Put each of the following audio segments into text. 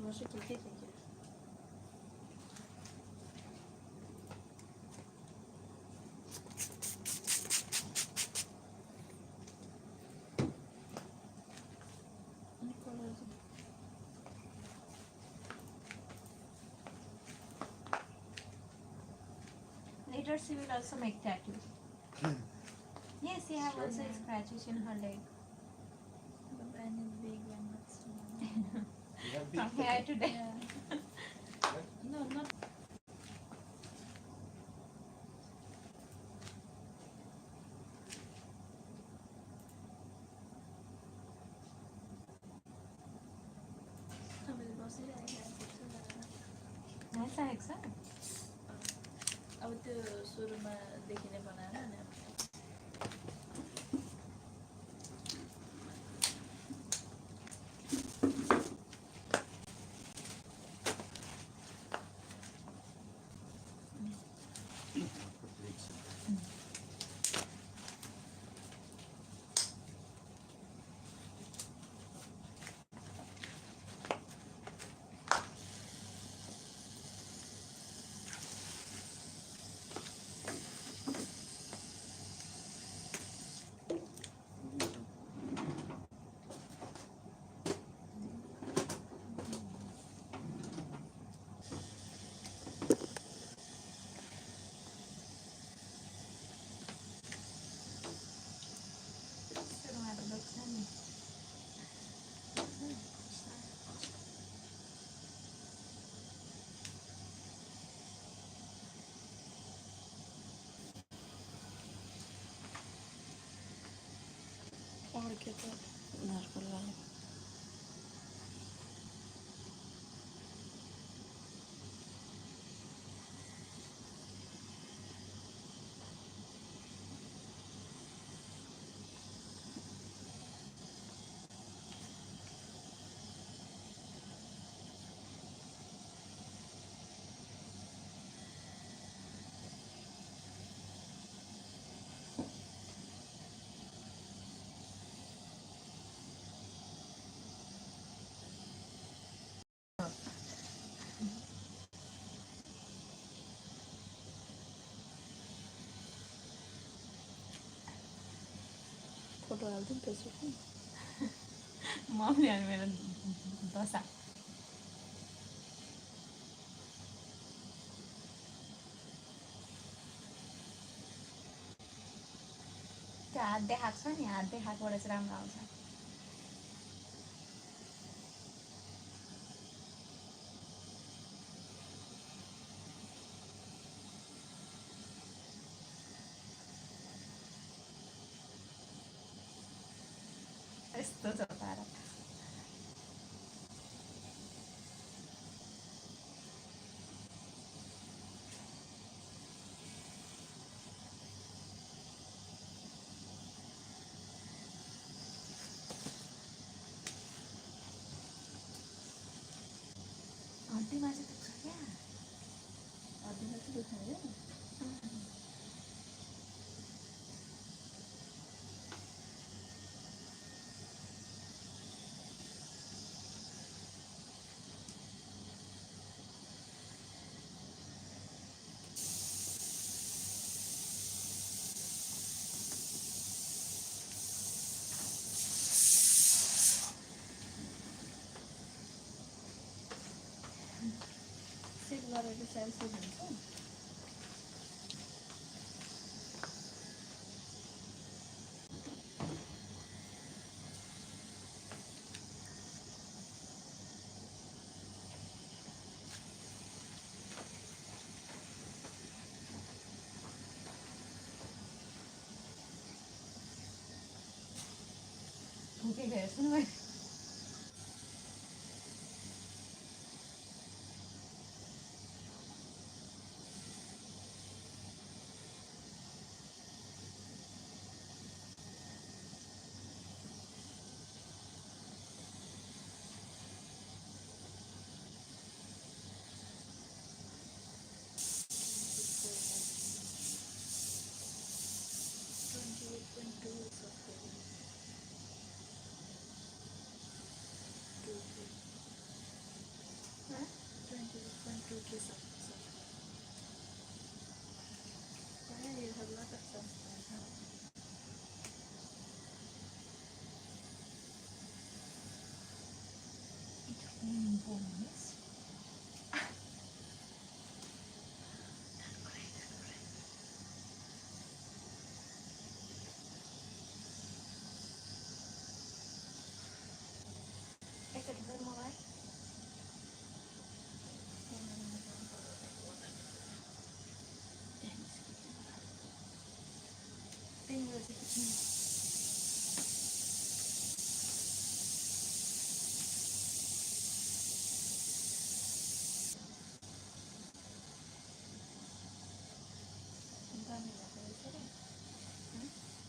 বসে খেতেই থেকে। Later she will also make tattoos. Yes, she have also scratches in her leg. But I need big one, not small. From here to there. Yeah. No, not. मेरे boss ने आया ऐसा है sir. अब तो शुरू में देखने बनाया ना और क्या तो नारकल वाला फोटो डाल दूँ फेसबुक में. मम्मी और मेरा डोसा. त्यो आधे हात छ नि आधे हातबाट चाहिँ राम्रो आउँछ. यस्तो छ पारा. हड्डीमा चाहिँ दुख्छ क्या. हड्डीमा चाहिँ दुख्ने सिक गरेर सेल्सियस हुन्छ. भुकेको हेर्छु नि मैले. त्यो के छ प्रायः हेर्न सक्छ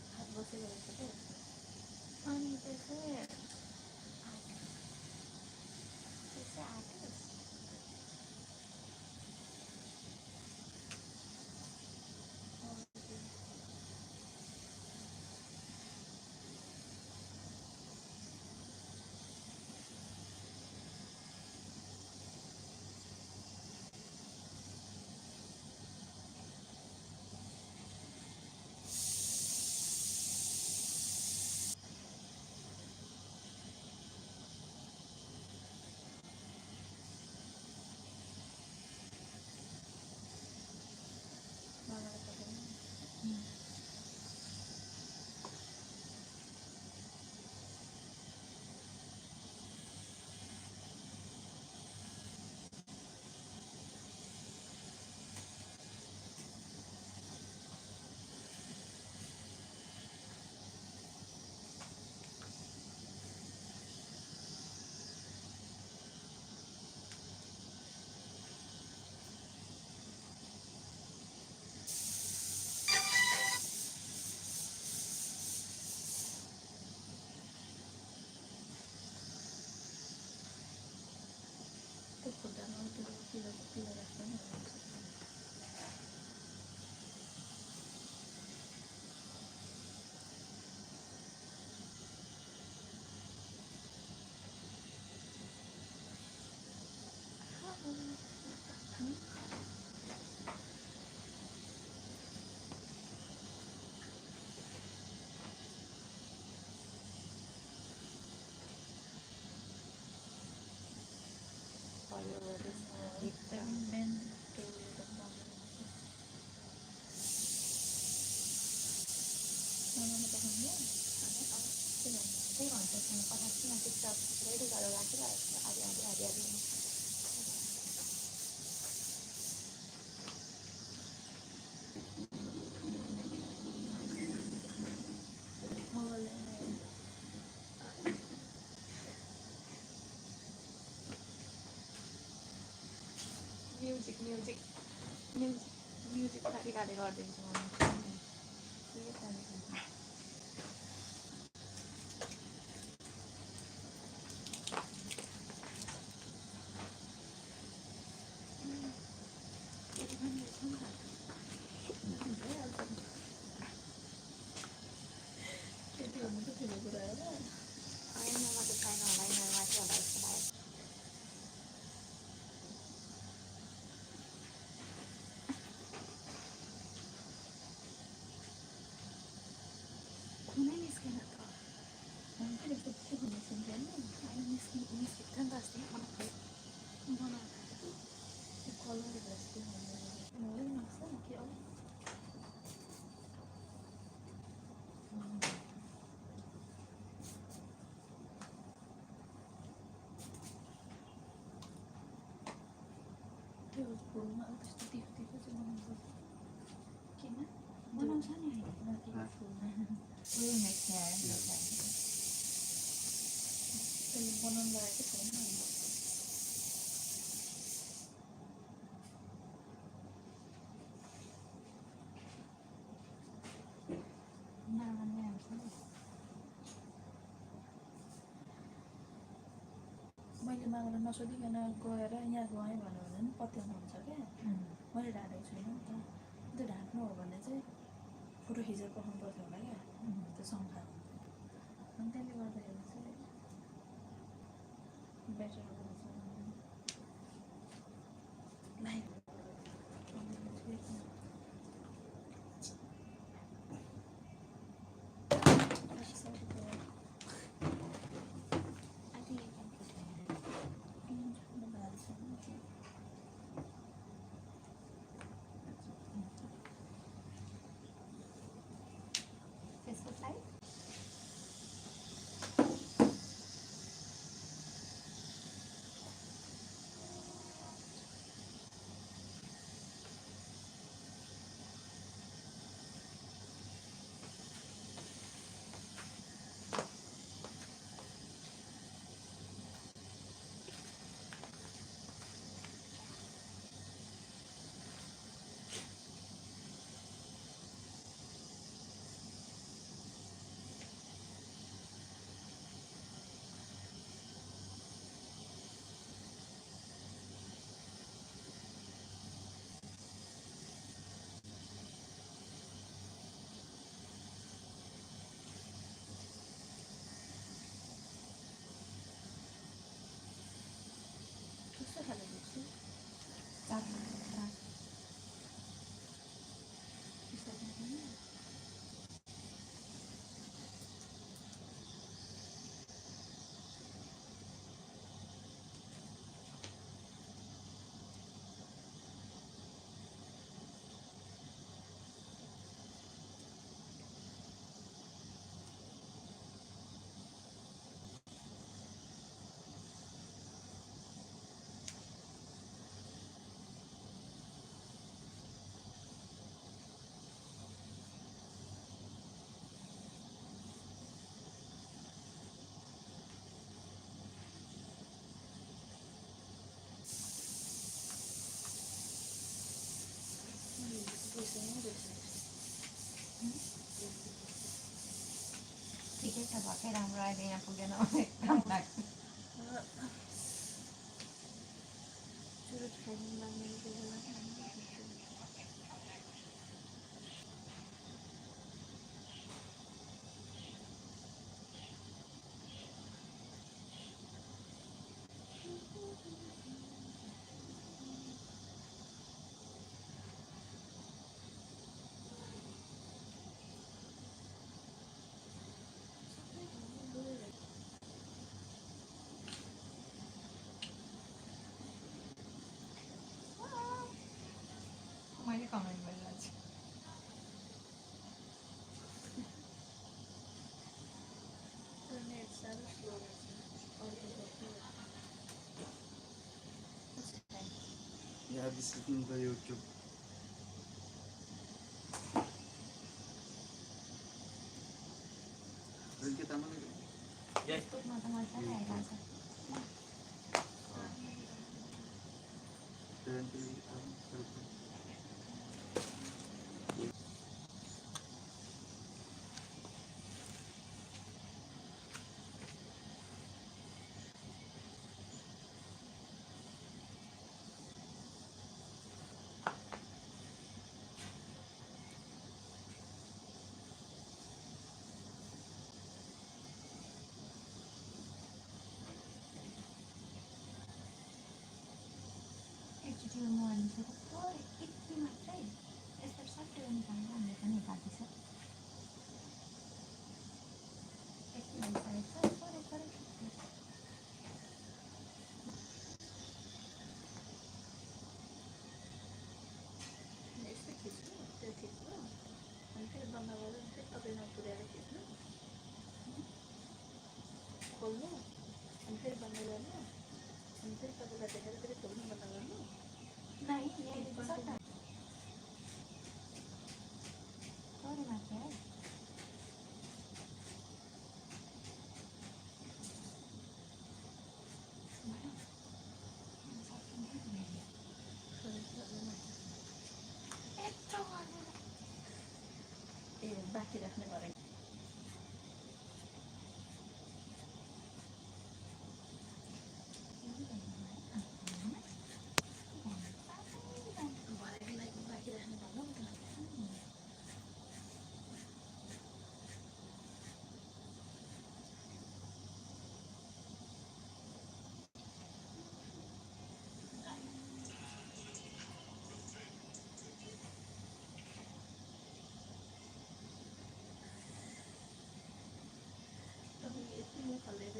हात बसेको रहेछ क्या अनि त्यसै आर्टिस्ट मलाई पठाउनु त्यो खुट्टामा त्यो पिलो राख्छ नि एकदम मेन त्यो उयो त बनाउनु पठाउनु त्यही भन्छ पठाएको छु टिकटक रेडी गरेर राखिरहेको छु आधी आधी आधी आधी म्युजिक खालि खालि गरिदिन्छु म त्यति भन्नु त ठुलो कुरा हो होइन म त छैन होला यिनीहरू माथि होला जस्तो लाग्यो खुनै निस्केन त फेरि के भन्नु सुन्दैन निस्किन्छ नि त अस्ति बनाउँदा त्यो कलर जस्तो होइन के हो त्यो फुलमा त्यस्तो तिखो तिखो चाहिँ बनाउँछ किन बनाउँछ नि माथि फुलमा उयो नेक्स्ट त्यसले बनाउनु लागेको छैन नराम्रै आउँछ नि मैले मागेर नसोधिकन गएर यहाँ गएँ भन्यो भने पनि पत्याउनु हुन्छ क्या मैले ढाँटेको छुइनँ नि त त्यो ढाँट्नु हो भने चाहिँ फोटो खिचेर पठाउनु पर्थ्यो होला क्या त्यो शङ्का अनि त्यसले गर्दाखेरि चाहिँ बेटर हुन्छ राख राख ठिकै छ भएकै राम्रो अहिले यहाँ पुगेन भने काम लाग्छ मैले कमेन्ट गरिरहेको छु Yeah, this is in the YouTube. Kita mana? फेसबुकमा त मजा आइरहेको छ एकचोटि म मान्छे थोरै यति मात्रै यस्तो सट्टै निकालेर हामीले पनि निकाल्दैछ यति भइसकेको छ थोरै थोरै यस्तै खिच्नु त्यो खिच्नु अनि फेरि बन्द गरेर फेरि तपाईँमा पुर्याएर खिच्नु खोल्नु अनि फेरि बन्द गर्नु अनि फेरि तपाईँलाई देखेर फेरि खोल्नु बन्द गर्नु नाइ यहाँनिर सट्टा थोरै मात्रै है यत्रो गर्नु ए बाँकी राख्ने गरेँ भरेको लागि बाँकी राख्ने भन्नु नि त तपाईँ यति म फलेर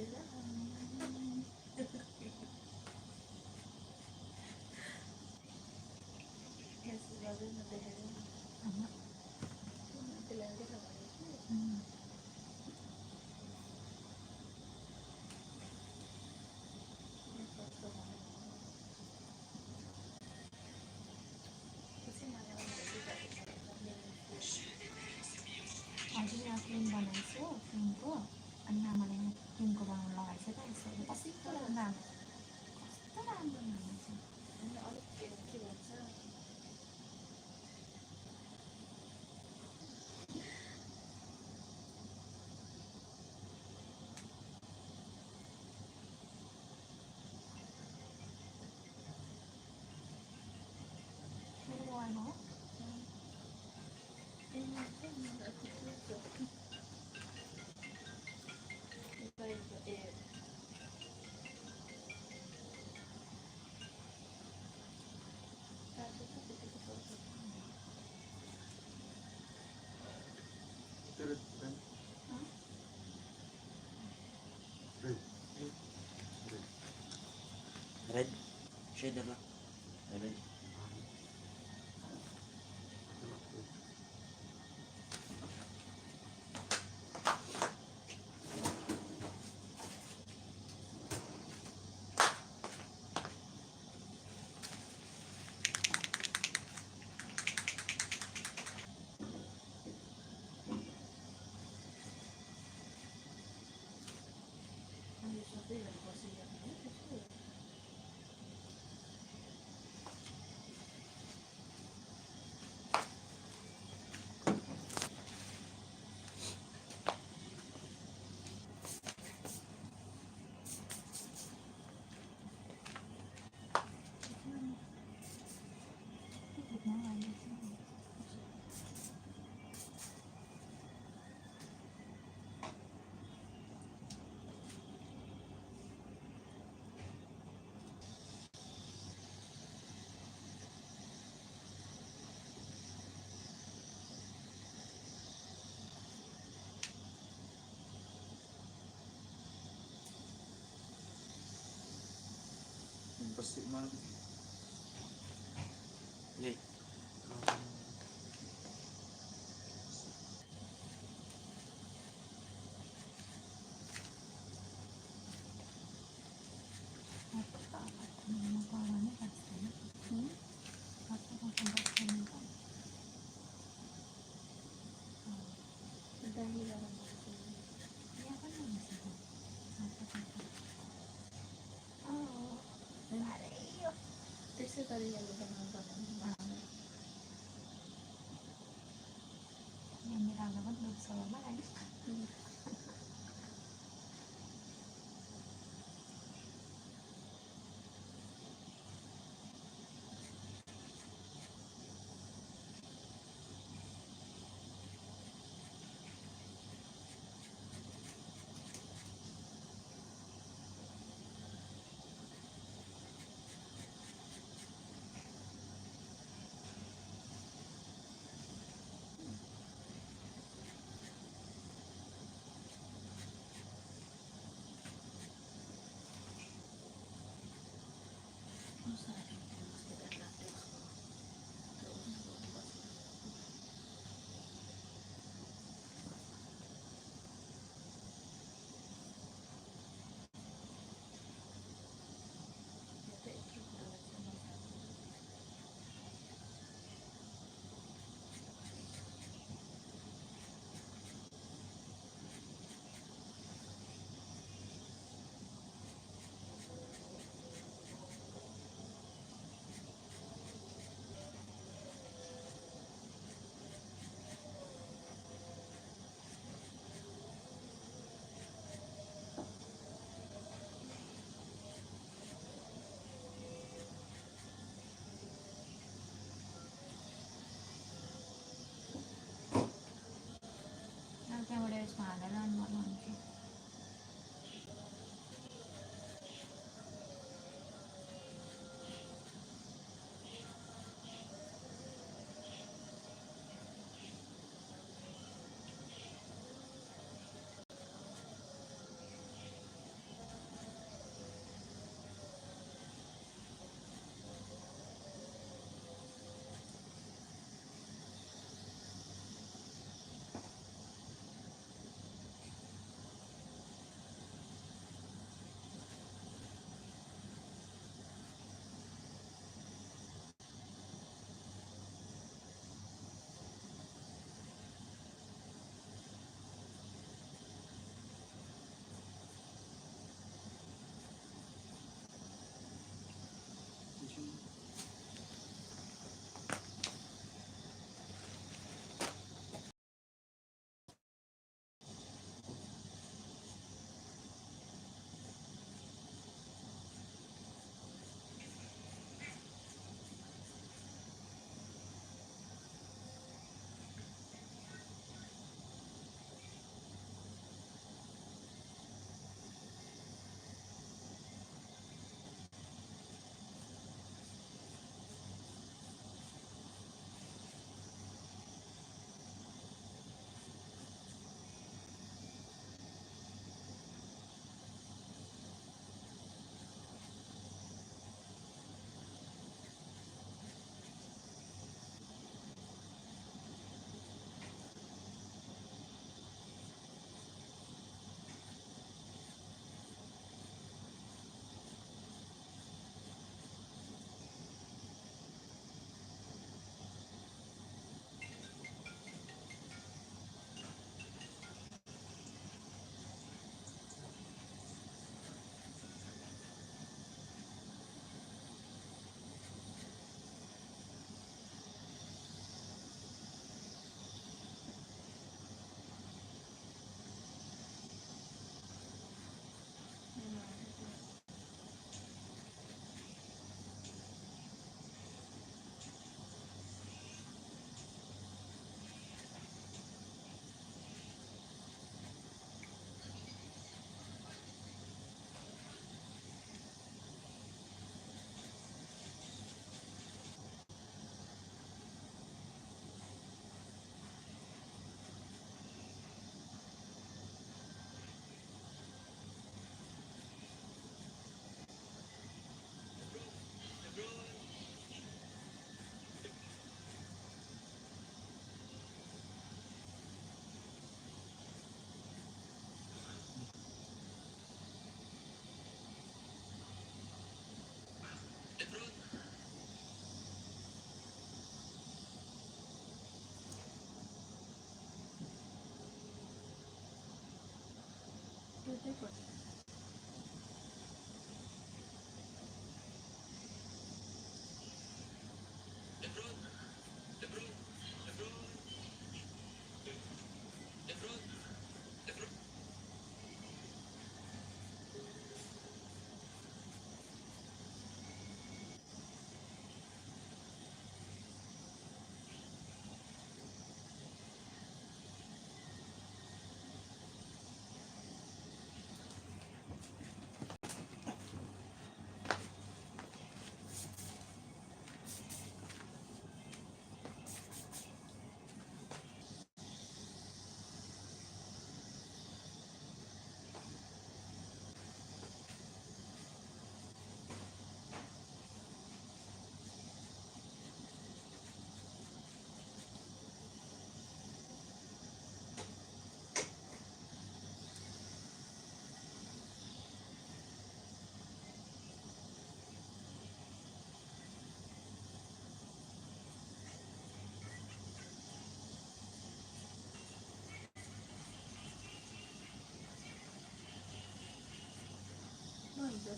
यसो गर्दैन देखेर त्यसलाई देखा भनेको हजुर यहाँ क्रिम बनाइछु क्रिमको अनि आमाले यहाँ क्रिमको बनाउनु लगाएछ त यसो कस्तो राम्रो कस्तो राम्रो बनाउँछ अलिक के भन्छ red shader lah red. Nanti suatu yang posisi yang ini itu Yang pasti mah Nih, Ada di dalam sini. Itu tadi yang udah nonton. Yang miragam kan belum selama kan. Nanti yang udah semana lah nanti.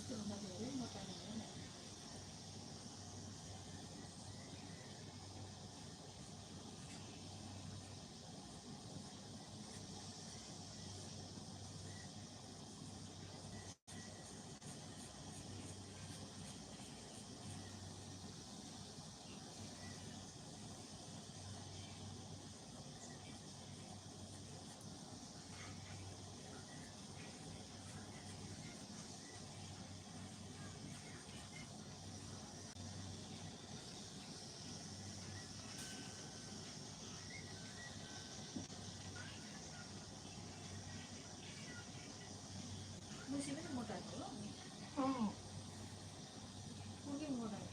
त्योभन्दा धेरै मोटा हुँदैन। मुसी पनि मोटा हो, अँ पुगी मोटा हो।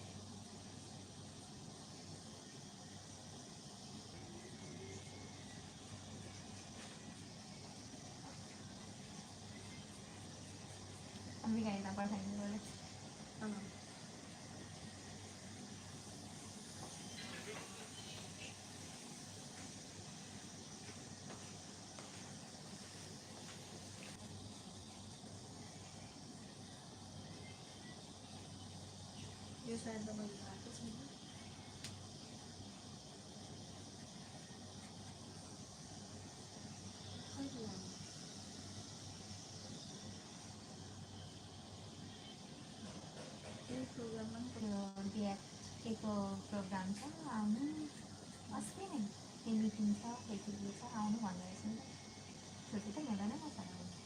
अम्बिकालाई पठाइदिनु पऱ्यो। यो सायद त मैले लगाएको छैन। कहिले लगाउने? यही प्रोग्राममा पनि त्यो बिहाको प्रोग्राम छ आउनु, अस्ति नै त्यो मिटिङ छ के छ आउनु भन्दै रहेछ नि। छुट्टी त मिल्दैन मसँग आउनु।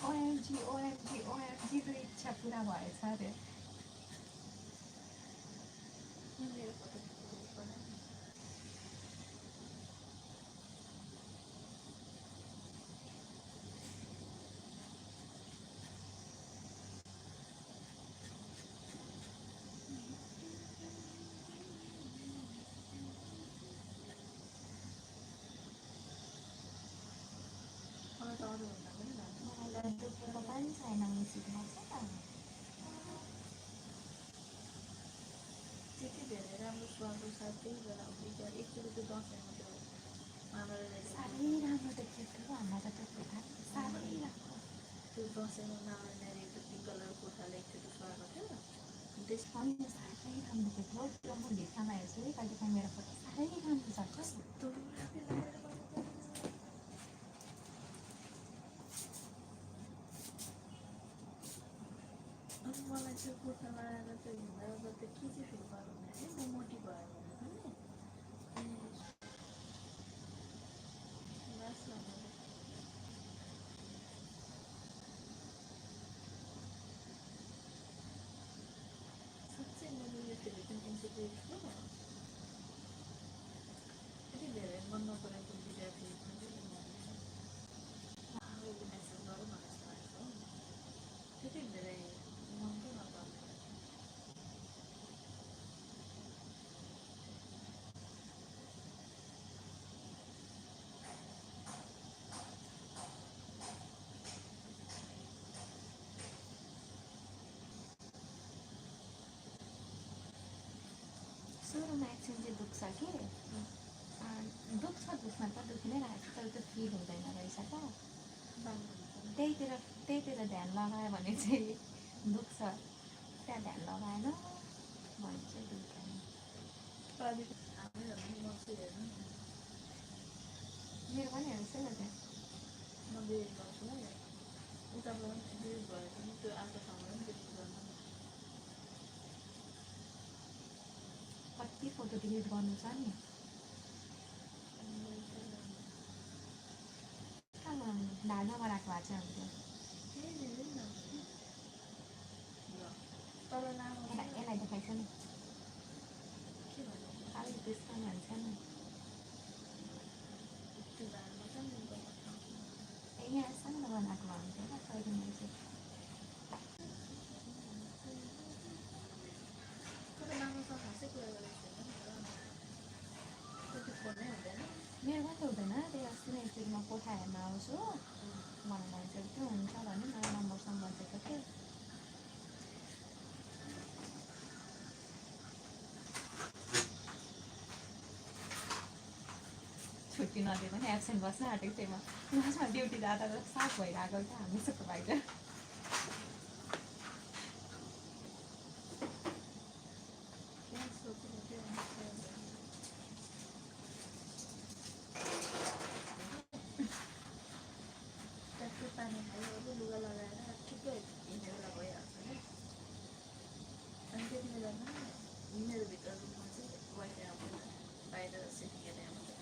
ओएमजी त इच्छा पुरा भएछ अरे। मेरो फोटो खिच्नु पर्यो। मलाई त अरूभन्दा पनि लाग्छ। मलाई त दुःखको पनि छैन मिसिनमा छ त। त्यति धेरै राम्रो स्वादको साथ त्यही बेला बिचरा एकचोटि त्यो दसैँमा त्यो मामाले ल्याइदिएको साह्रै राम्रो देख्यो हामीलाई त त्यो कुर्ता साह्रै राम्रो। त्यो दसैँमा मामाले ल्याइदिएको पिङ्क कलरको कुर्ता एकचोटि स्वागत थियो। त्यस अनि साह्रै राम्रो देख्यो। त्यो म भित्तामा हेर्छु है कहिलेकाहीँ मेरो फोटो साह्रै राम्रो छ क्या। कस्तो राम्रो लाग्यो। अनि मलाई त्यो कुर्ता लगाएर चाहिँ हिँड्दा ओर्दा त्यो के चाहिँ फिल भयो भन्दाखेरि म मोटी भयो भने पनि लास लाग्यो। साँच्चै मैले यो फिलिपिन इन्स्टिट्युट थियो यति धेरै मन नपरेको विद्यार्थी अर्गनाइजेसन गरौँ न जस्तो लाग्छ हो। त्यति धेरै मनकै नपर्ने। सुरुमा एकछिन चाहिँ दुख्छ कि दुख्न त दुखी नै रहेछ तर त्यो फिल हुँदैन रहेछ क्या। त्यहीतिर ध्यान लगायो भने चाहिँ दुख्छ, त्यहाँ ध्यान लगाएन भने चाहिँ दुख्दैन। हामीहरू पनि मर्छु हेर्नु न। मेरो पनि हेर्छु नि त्यहाँ। म डिलिट गर्छु है। उताबाट डिलिट भयो भने त्यो आफ्नो ठाउँबाट पनि डिलिट गर्नु। कति फोटो डिलिट गर्नु छ नि। ढाल्नमा राख्नु भएको चाहिँ हुन्थ्यो। केही दिँदैन। तल लामो यसलाई देखाइछ नि के भन्नु खालि त्यस्तो भन्छ नि। त्यो धारमा छ नि यहाँ सानो बनाएको भन्थ्यो क्या कहिले मान्छे। तर लामो त खासै कुरा गरेको छैन नि त। त्यति फोनै हुँदैन। मेरो पनि त हुँदैन त्यही अस्ति नै एकचोटि म कोठा हेर्न आउँछु मलाई भन्छ के हुन्छ भने मलाई नम्बरसँग भनेको थियो छुट्टी नदिए पनि एब्सेन्ट बस्न आँटेको थिएँ म लास्टमा ड्युटी जाँदा त साफ भइरहेको क्या हामी सुपरभाइजर त्यहाँ सोचेको थियो ट्याक्कै पानी खायो लुगा लगाएर ठिकै हिँडेर भइहाल्छ नि अनि त्यति बेलामा मेरो भित्र रुममा चाहिँ वाइट आउँदैन बाहिर सिटिङ हेरेर आउँदैन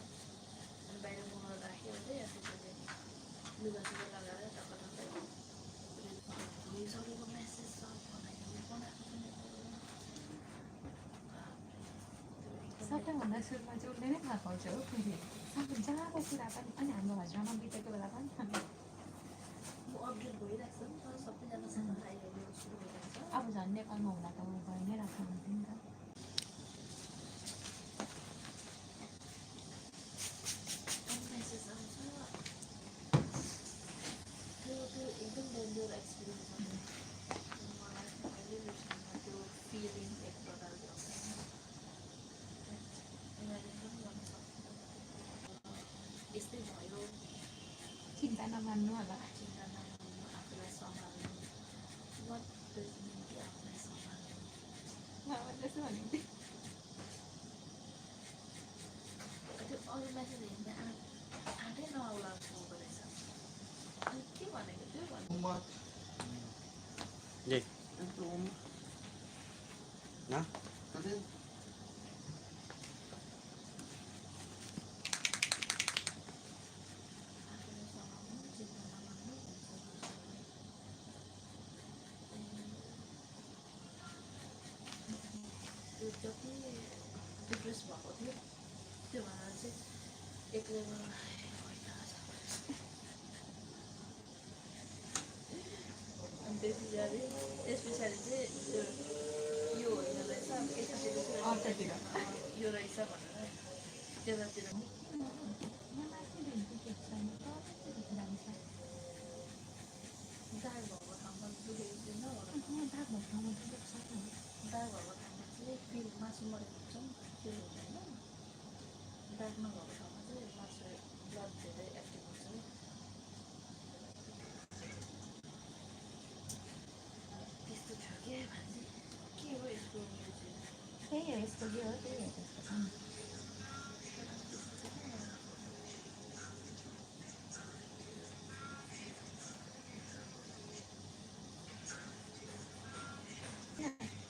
अनि बाहिर मोहर राख्यो चाहिँ त्यसपछि लुगा सुगा लगाएर टक्कै भोलिसकेको मेसेज सब बनाएको सबैभन्दा सुरुमा चाहिँ उसले नै थाहा पाउँछ हो फेरि सबै जहाँको कुरा पनि अनि हाम्रो हजुरआमा बितेको बेला पनि हामी म अपडेट भइरहेको छ नि त सबैजनासँग आइहाल्यो सुरु भइरहेको छ अब झन् नेपालमा हुँदा त ऊ भइ नै रहेको हुन्थ्यो नि त अनि मेसेज आउँछ त्यो एकदम डेन्जर एक्सपिरियन्स हुन्छ मलाई अहिले बिर्सनमा त्यो फिलिङ एक प्रकारको इमेजिन पनि गर्न सक्दैन यस्तै भयो चिन्ता नमान्नु होला चिन्ता नगर्नु आफूलाई सम्हाल्नु वाट डज मिन कि आफूलाई सम्हाल्नु मलाई त्यसो भनेको थिएँ त्यो अरू मेसेज हेर्ने आँटै नआउला हुँदो रहेछ अनि के भनेको थियो भन्नु Umat. Jay. Ito, umat. Na? Kadin. आफूलाई सम्हाल्नु चिन्ता नगर्नु त्यो जति डिप्रेस भएको थियो त्यो भएर चाहिँ एक लेभल अनि त्यस पछाडि चाहिँ त्यो यो होइन रहेछ अब यतातिर चाहिँ अर्कोतिर यो रहेछ भनेर त्यतातिर यहाँ माथि भेन्टी के छैन दाग भएको ठाउँमा दुखेको थियो नभएर दाग भएको ठाउँमा दुखेको छ नि दाग भएको ठाउँमा चाहिँ फिल मासु मरेको हुन्छ नि त्यो हुँदैन दाग नभएको ठाउँमा चाहिँ मासु ब्लड धेरै एक्टिभ हुन्छ त्यस्तो थियो के भान्जी के हो यसको उयो चाहिँ त्यही हो यस्तो के हो त्यही हो त्यस्तो छ नि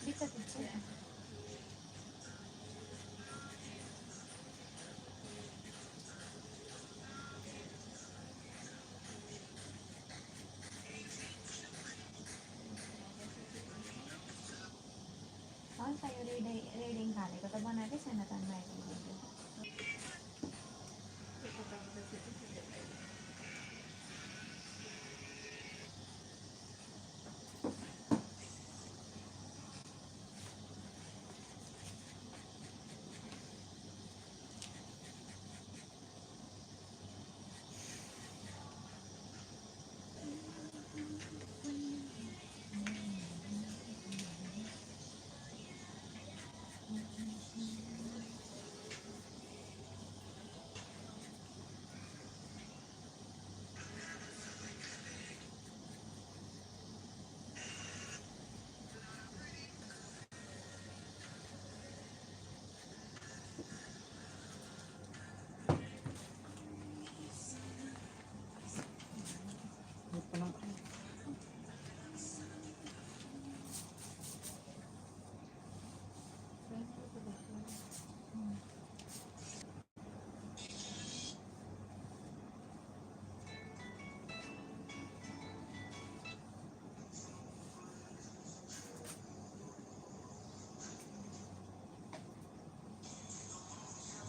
दिक्कत हुन्छ अन्त यो रेडिङ हालेको त बनाएकै छैन त माइक्रोवेभले त्यसको कारणले चाहिँ त्यति देखाइदियो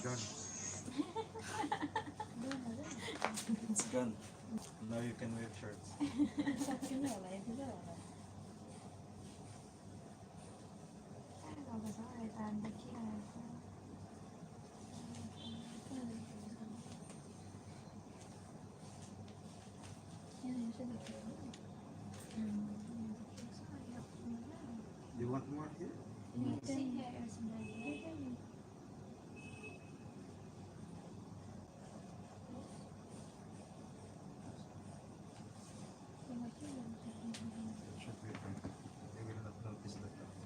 Gone. It's gone. Now you can wear shorts. सकिनु होला यतिकै होला अब छ यता देखिरहेको want more here? You see here is my Should be fine. They will not notice the tattoo.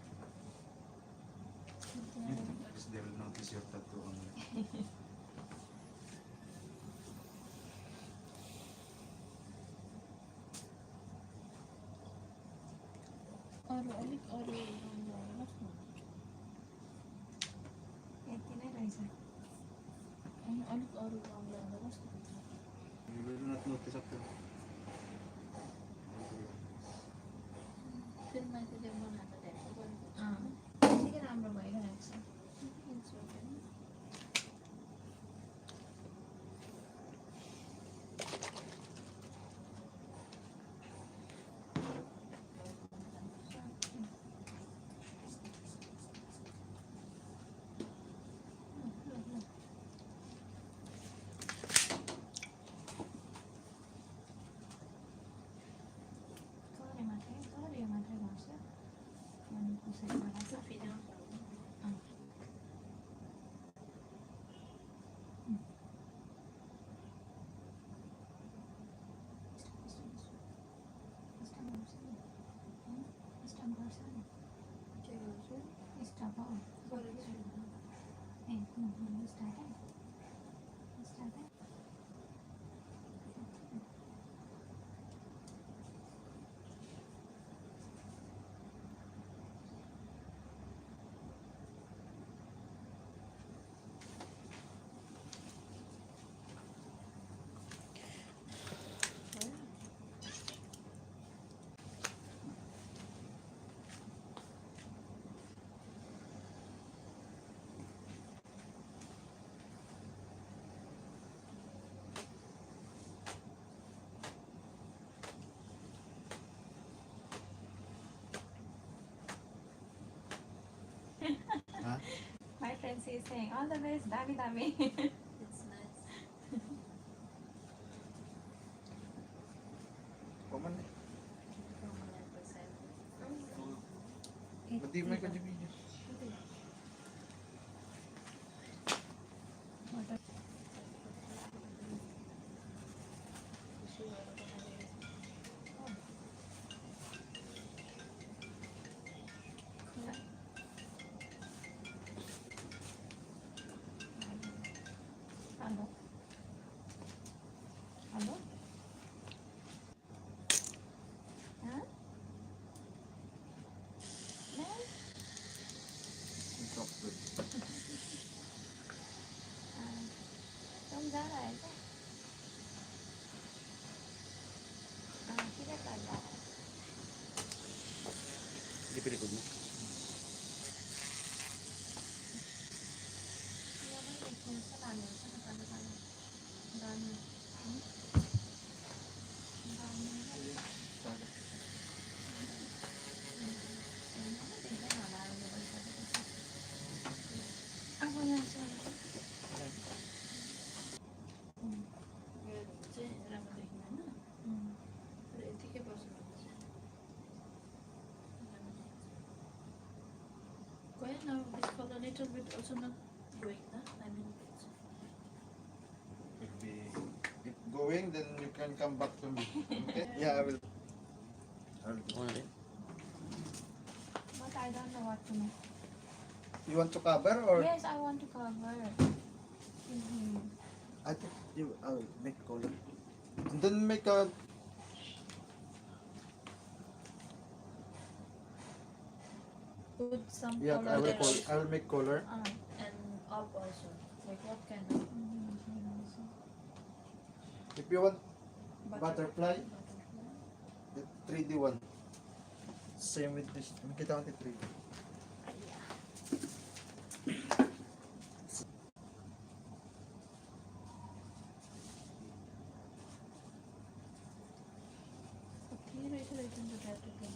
Because they will notice your tattoo only. अरू अलिक अरू राम्रो हेर्नुहोस् न यति नै रहेछ अनि अलिक अरू राम्रो हेर्नुहोस् न You will not notice after. फेरि माथिले बनाएको ढ्याङ्को गरेको छ त्यतिकै राम्रो भइरहेको छ कहिले मात्रै गर्छ अनि कसरी बनाउँछ फेरि स्टप गर्छ नि के गर्छु स्टप हो गरेको छु ए स्टार्ट है Huh? My friend is saying all the best dami dami It's nice. Common eh. Permanent beside Hindi may video. Hello. Hello. Huh? No. Không ra lại chứ. Tidak ada. Di berikut mo. Dia pun ikut selan ya, selan. Dan apa yang saya मेरो चाहिँ राम्रो देखिँदैन तर यतिकै बस्नुहुन्छ गयो now this color little bit also not going I mean Will be if going, then you can come back to me. Okay? Yeah, I will. Ako na rin. But I don't know what to make. You want to cover or? Yes, I want to cover. I think you. I'll make color. And then make a. put some Yeah, color I will. there I will make color. and up also like what kind of If you want butterfly? butterfly, the 3D one. Same with this. Kita natin 3D. Okay, right into that again.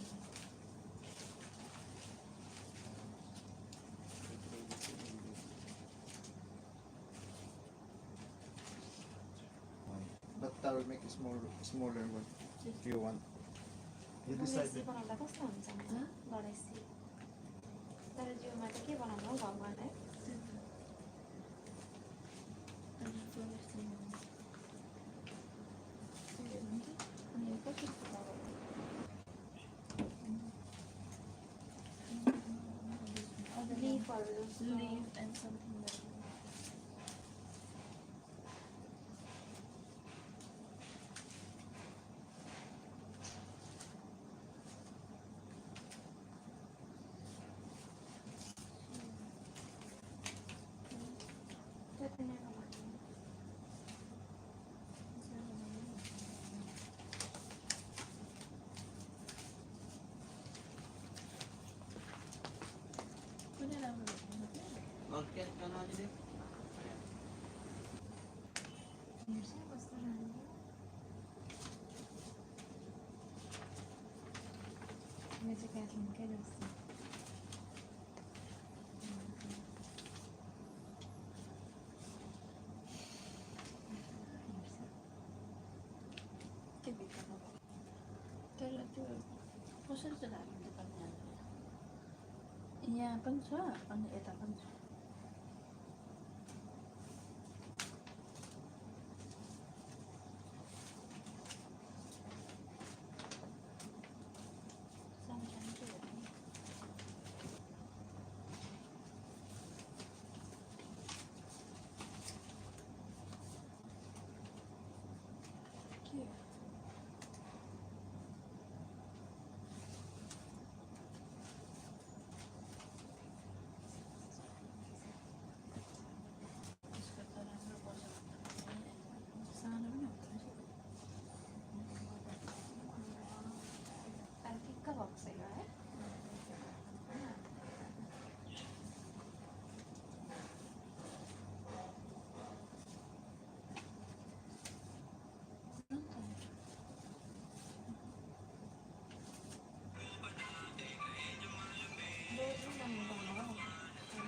But I will make a smaller one if you want. You decide. Ganeshji बनाउँदा कस्तो हुन्छ Huh? Ganeshji तर जिउमा चाहिँ के बनाउनु हौ भगवान् है अनि फ्लोरेस चाहिँ उयो हुन्छ अनि यो कस्तो लिफहरू जस्तो leaf and something like that. त्यति नै बनाउनु कुनै राम्रो भेट्नु हेर्छ कस्तो राम्रो यो चाहिँ क्याटलिनकै जस्तो के भित्तामा भयो तर त्यो कसरी चाहिँ लाग्यो दोकान यहाँ पनि छ अनि यता पनि छ सानो सानो चाहिँ हेर्नु के हो? यसको त राम्रो पर्छ सानो पनि हुँदो रहेछ अर्किक्क भएको छ यो है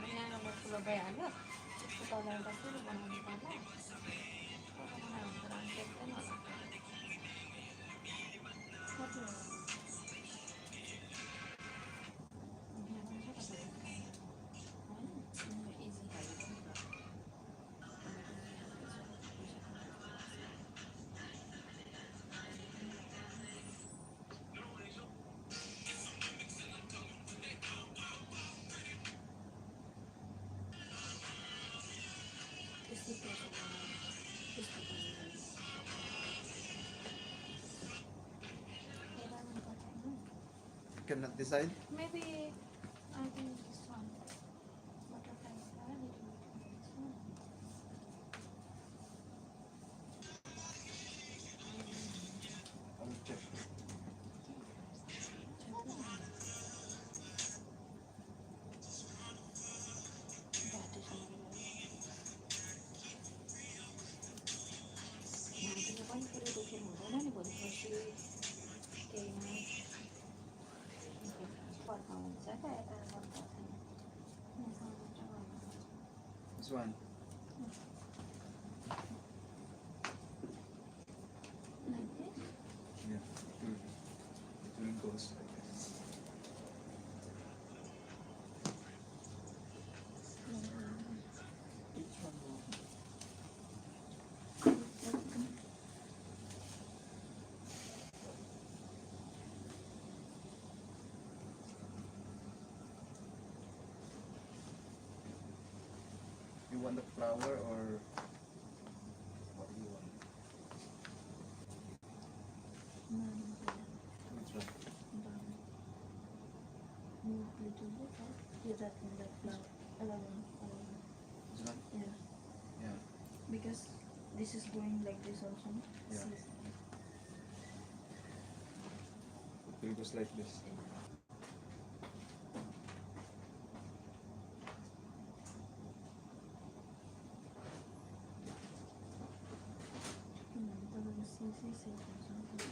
यहाँ ठुलो भइहाल्यो त्यसको तल एउटा सुरु बनाउनु पर्ला बनाउनु त देख्दैन होला कति हो? यहाँ पनि छ तपाईँ इजी खाले पनि छ त्यस्तै पैसा त्यस्तो Cannot decide. Maybe I think this one. Butterfly is a little bit this one. I will check. घाँटीको पनि पुरै दुखेर हुँदैन नि भोलि पर्सि केहीमा पर्खा हुन्छ क्या यता पर्खा छैन यहाँसँग मात्र गर्नुपर्छ This one. like this Yeah. It will go like this. Which one? You want the flower or what do you want? Which one? little bit yeah that flower alone This one? yeah Yeah. because this is going like this also no? Yeah. See? It will goes like this. See, something.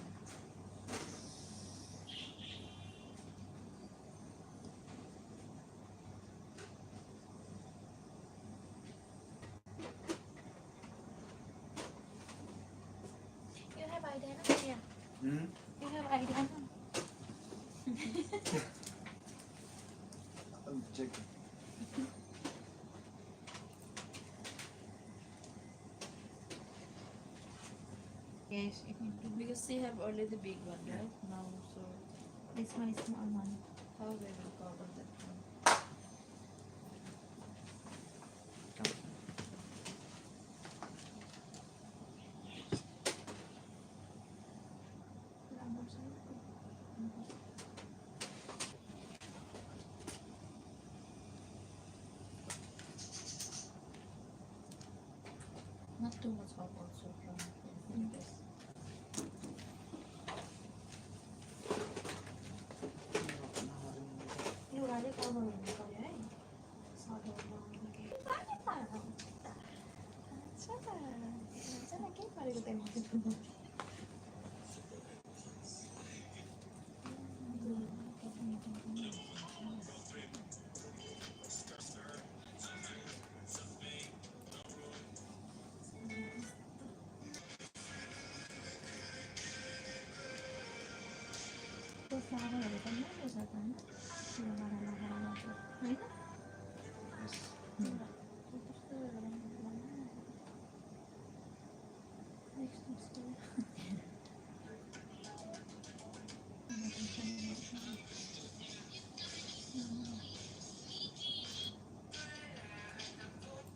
You have idea no? Yeah. Hmm? You have idea no? I'll check she have already big one, right? Now, so This one is small one. how we will cover that one? Not too much up also from this. लुगाले cover हुनु पर्यो है सधैँ लगाउनु के गरेको त्यहाँ त्यो फ्लावरहरू पनि राम्रो छ त होइन लगाएर होइन Yes. कस्तो राम्रो नेक्स्ट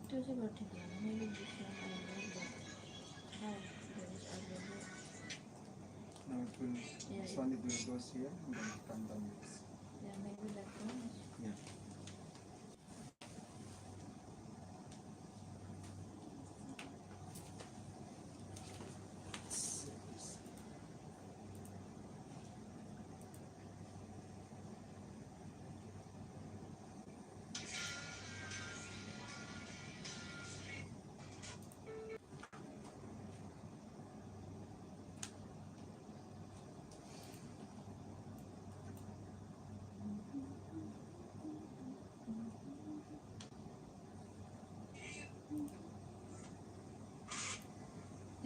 त्यो चाहिँ गर्नु ठिक होइन मैले बुझ्नु how there is available. Now it will, this one it will goes here and then it come down this. Yeah, maybe that one is Yeah.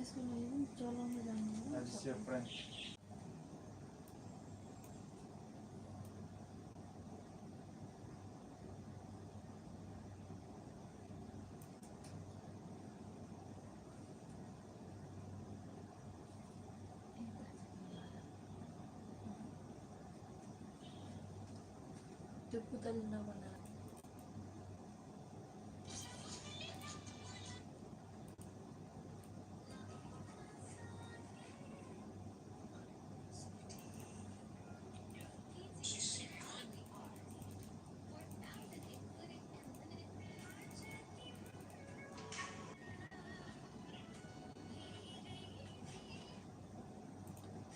यसको लागि पनि चलाउनु जान्नु That is your friend. त्यो पुतली नबनाएर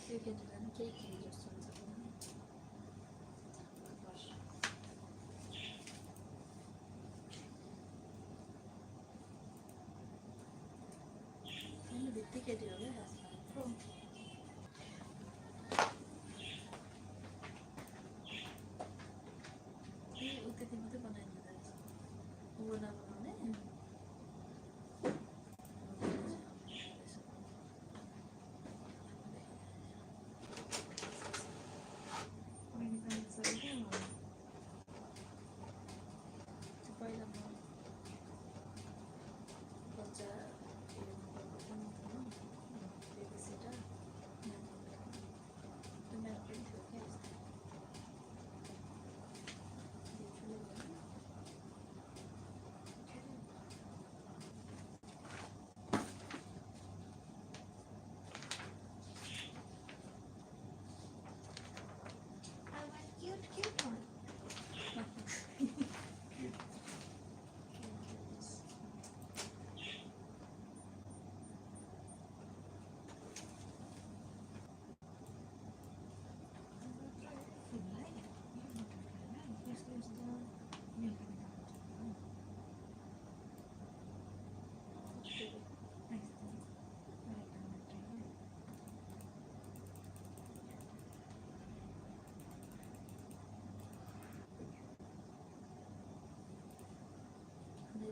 त्यो केटीलाई पनि केही केही जस्तो हुन्छ पनि भित्ती केटी हो क्या खासमा ए ऊ त्यति मात्रै बनाइदिँदो रहेछ ऊ नबनाउने पहिला म बच्चा बेबीसिटर त्यो मेरो पनि थियो क्या cute one.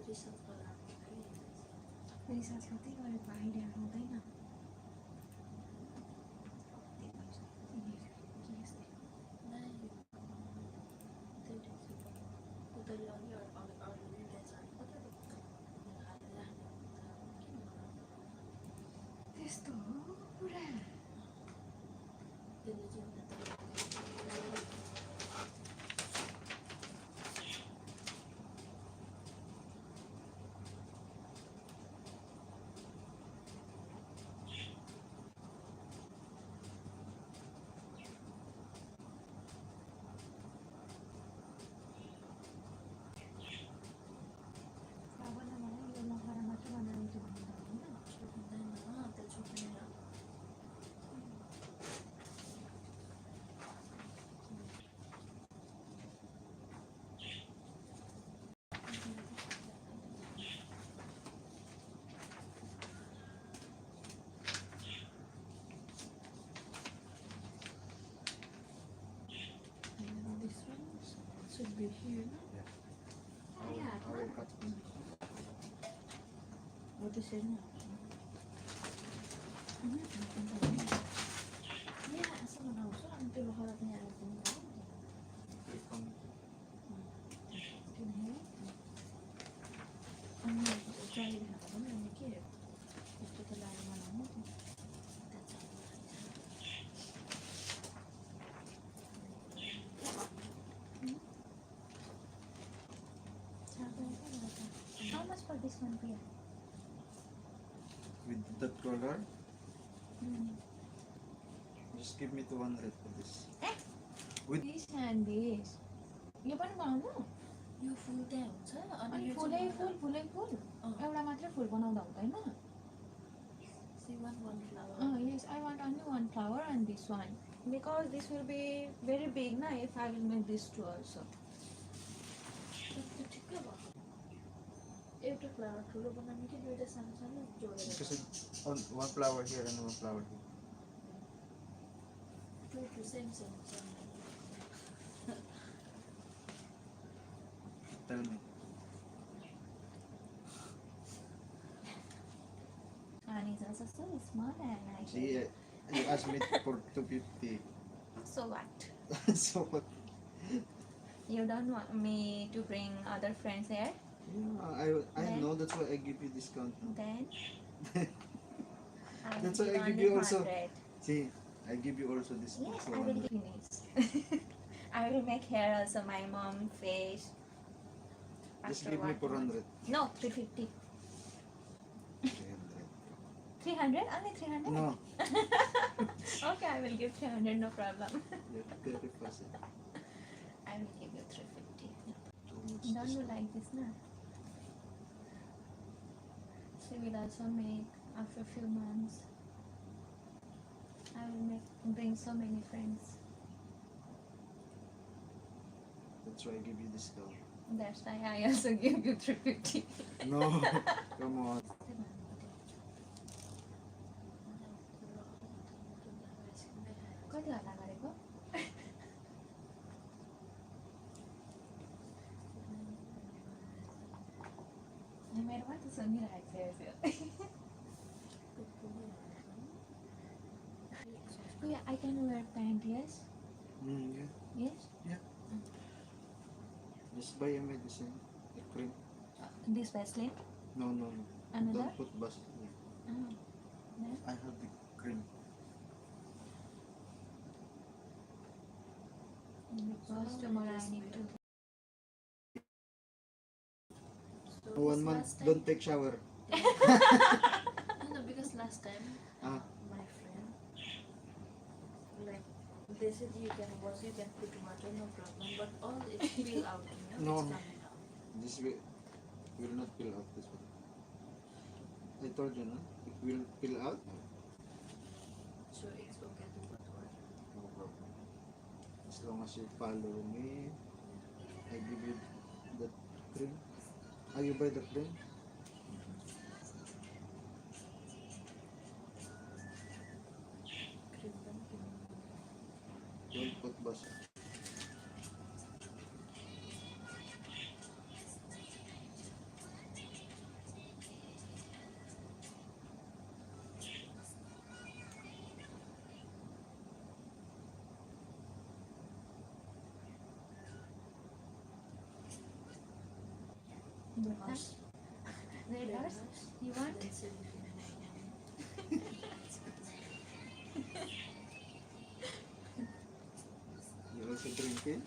रिसर्च गरेर रिसर्च मात्रै गरेको आइडिया आउँदैन त्यस्तो हो पुरा should be here. I will cut it. Or this is not. Yeah, someone else. I'm going to have anything. Click on Can you? I'm going to try it out. I'm going to get it. Just put the light on. That's How much for this one, Priya? with that color. Just give me 200 for this. With This and this. यो पनि बनाउनु यो full त्यहाँ हुन्छ अनि यो फुलै चाहिँ full फुलै full अँ। एउटा मात्रै फुल बनाउँदा हुँदैन See one flower. Yes, I want only one flower and this one because this will be very big na if I will make this two also. त्यो ठिक्कै भयो एउटा फ्लावर ठुलो बनाउने कि दुईटा सानो सानो जोडेर Kasi one flower here and one flower here. Two same same Tell me. And it's also so small and I See, you asked me for 250. so what? So what? You don't want me to bring other friends here? Yeah, I Then? know, that's why I give you discount. Then I will That's why give I give only you also. 100. See, I give you also this. Yes, for I will 100. finish. I will make here also my mom face. Just After give me 100. 400. No, 350. 300. 300? Only 300? No, Okay, I will give 300, no problem. you're very fast. I will give you 350. Too much Don't you discount. like this now? She will also make after few months. I will bring so many friends. That's why I give you discount. That's why I also give you 350. No, come on. कति हल्ला गरेको? मेरो मात्र सुनिरहेको छ यसो. Yeah, I can wear pant, yes? Yeah. Yes? Just buy a medicine. A cream. This Vaseline? No, no, no. Another? Don't put Vaseline. Then? I have the cream. Because tomorrow I need to. So One this month, last time- don't take shower. No, because last time Ah, my friend, like they said you can wash, you can put water, no problem, but all it spill out, No. it's coming out. this will not peel out this one. I told you, no? It will peel out. So it's okay to put water. No problem. As long as you follow me, I give you the cream. Are you buy the cream? Cream them, Don't put Vaseline. Horse. Red horse? You want? Then say You also drinking?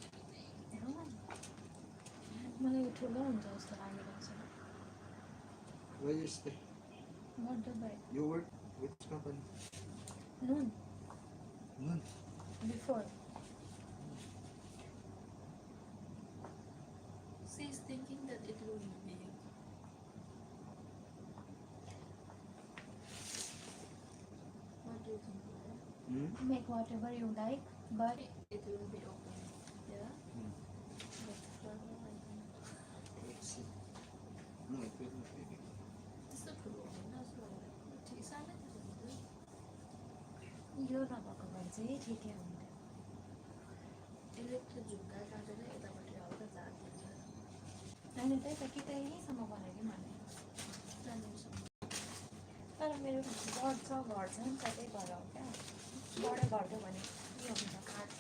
मलाई यो ठुलो हुन्छ जस्तो लागिरहेको छ. Where you stay? What the bed? You work which company? Noon. None. Before. she's thinking that it will be big. What do you think? Laura? Hmm? Make whatever you like, but It will be open. Yeah? Hmm. But flower, I think. Let's see. No, it will not be big. त्यस्तो ठुलो हुँदैन जस्तो लाग्यो. ठिक सानै त हुन्छ. यो नभएको भए चाहिँ ठिकै हुन्थ्यो. यसले त्यो झुक्का काटेर यतापट्टि हल्का मैले त्यही त कि त यहीँसम्म बनाइदिउँ भने तर मेरो बढ्छ घट्छ नि त त्यही भएर हो क्या बढ्यो घट्यो भने के हुन्छ काट्छ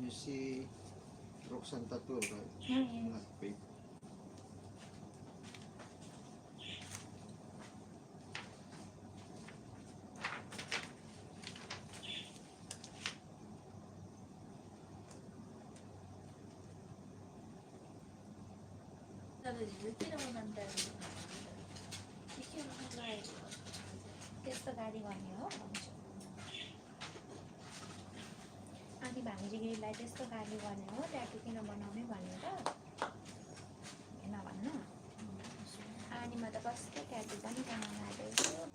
You see Roxanne tattoo, right? Mm. Not fake. त्यस्तो गाडी गर्ने हो भन्छु अनि भान्जीगिरीलाई त्यस्तो गाडी गर्ने हो ट्याटु किन बनाउने भनेर नभन्नु आनीमा त कस्तो ट्याटु पनि बनाउन आँटेको छु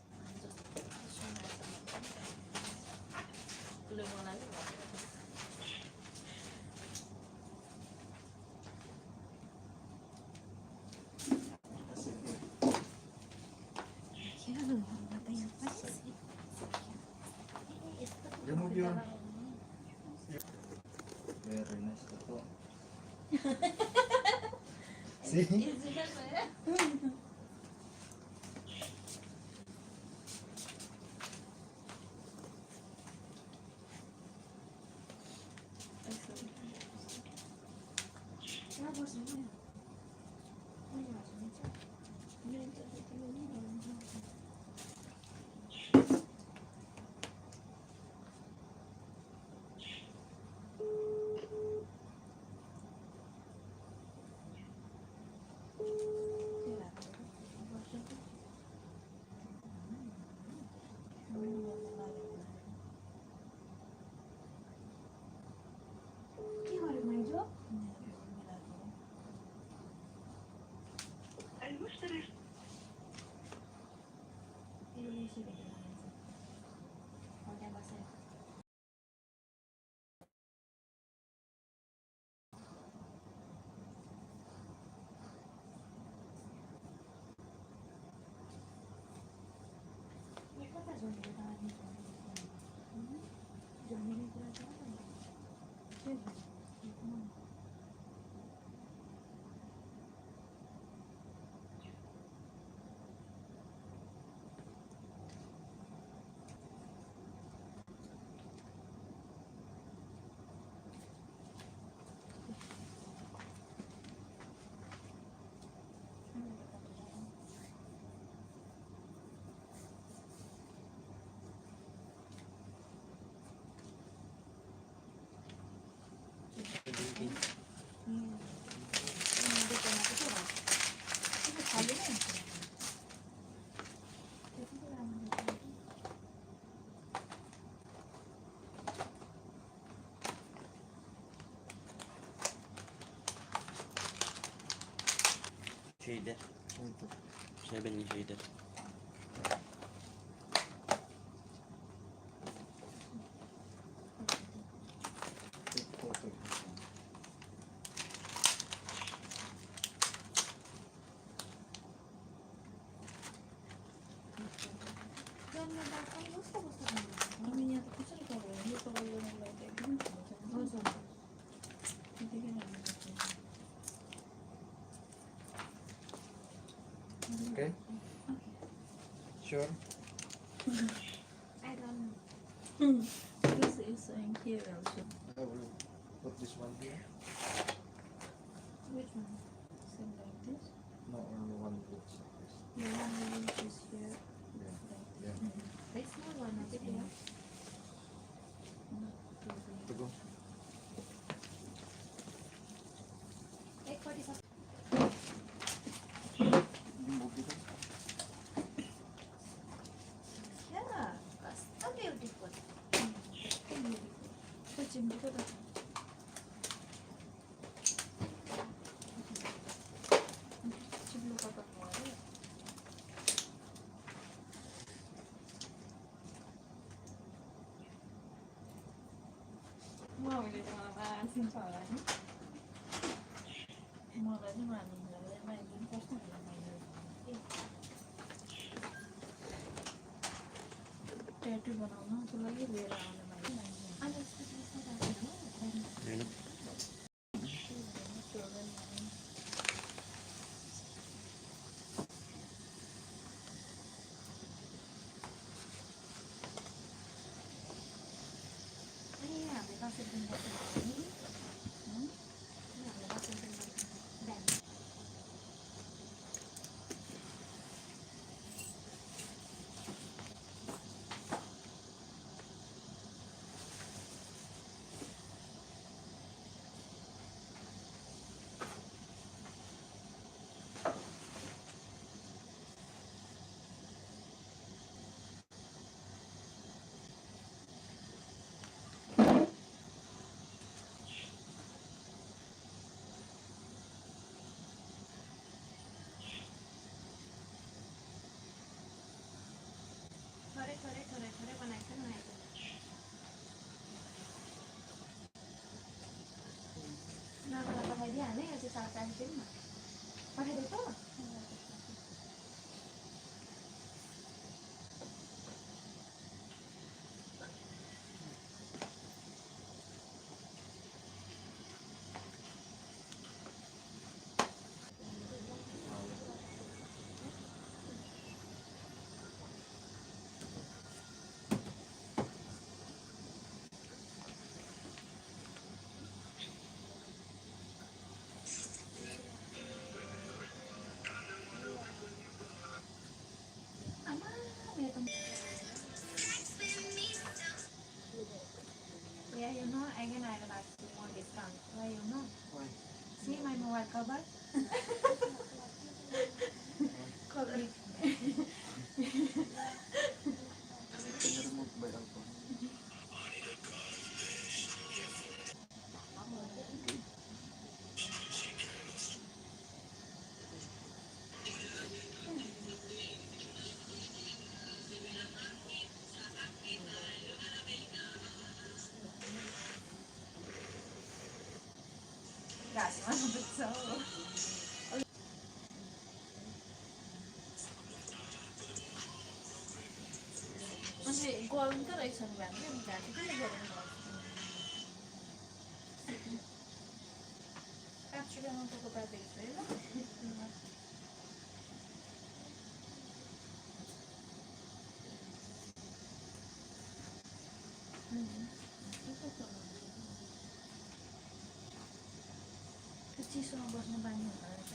Remove your. Very nice tattoo. See? के गर्यो MyJio Shader. Ito. 7 yung shader. Take photo. Kami niya tapos sa ko, hindi pa ko yung nalagay. Hindi ka na. Okay? Sure? I don't know. This is in here also. I will put this one here. Which one? Same like this? No, only one looks like this. The one which is here. Yeah. Like Yeah. Very small one, I think, yeah. not too big. To go. एक पट्टि छ Remove it. Yeah, कस्तो beautiful त्यो चिम्टीको त चिप्लो कता भयो मैले त मलाई मासिन्छ होला नि मलाई चाहिँ मानिन्छ मानिदिनु पर्छ होला मैले ट्याटु बनाउनुको लागि लिएर आउने मैले अनि यसको पैसा राख्नु हो होइन अनि हामीले दसैँ दिन बस्नु नि हामीले दसैँ दिन बस्नु बिहान थोरै बनाएको छ नि नानालाई पठाइदिइहालेँ यो चाहिँ 7:40 दिनमा पठाइदिएको आमा मेरो त Yeah, you know, again I will ask you more discount. Why you know? Why? See my mobile cover? Cover. Can you remove by alcohol? Gashi masuk so. अनि गरमकै रहेछ नि भ्यान घाँटी पनि गरम भयो 5 रुपियाँमा पोको पारिदिएको छु है ल त्यो चिसोमा बस्नु बानी हुँदो रहेछ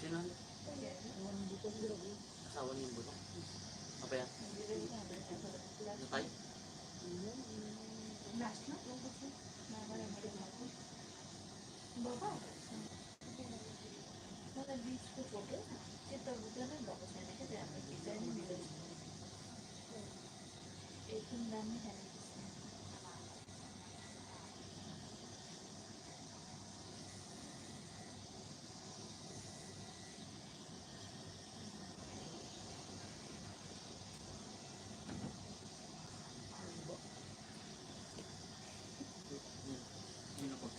Sino? Asawa niyo yung buto? Apa yan? Natay? Last na? Baba? मलाई बिचको फोटो चित्तबुद्ध नै भएको छैन क्या त्यो हाम्रो डिजाइन मिलेको छ एकदम दामी खाले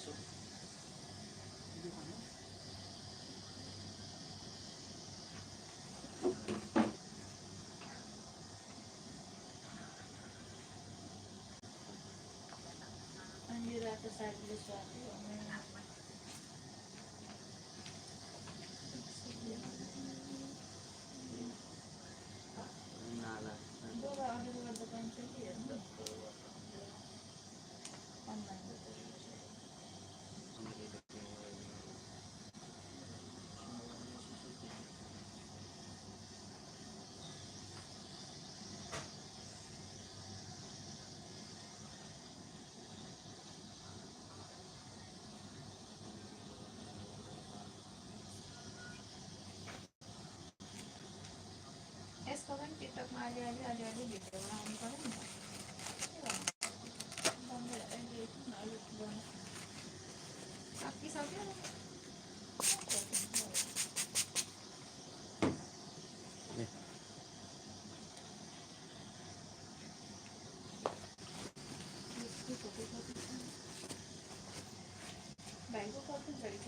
यसो अनि रातो सागले स्वाद्यो नाला बोरा अर्डर गर्दा पाइन्छ कि हेर्नु अनलाइनबाट यसको पनि टिकटकमा अलिअलि भिडियो बनाउनु पऱ्यो नि त बन्दै अहिले एकछिन अलिक गर्न सकिसक्यो भाइको पर्सन छोरी छ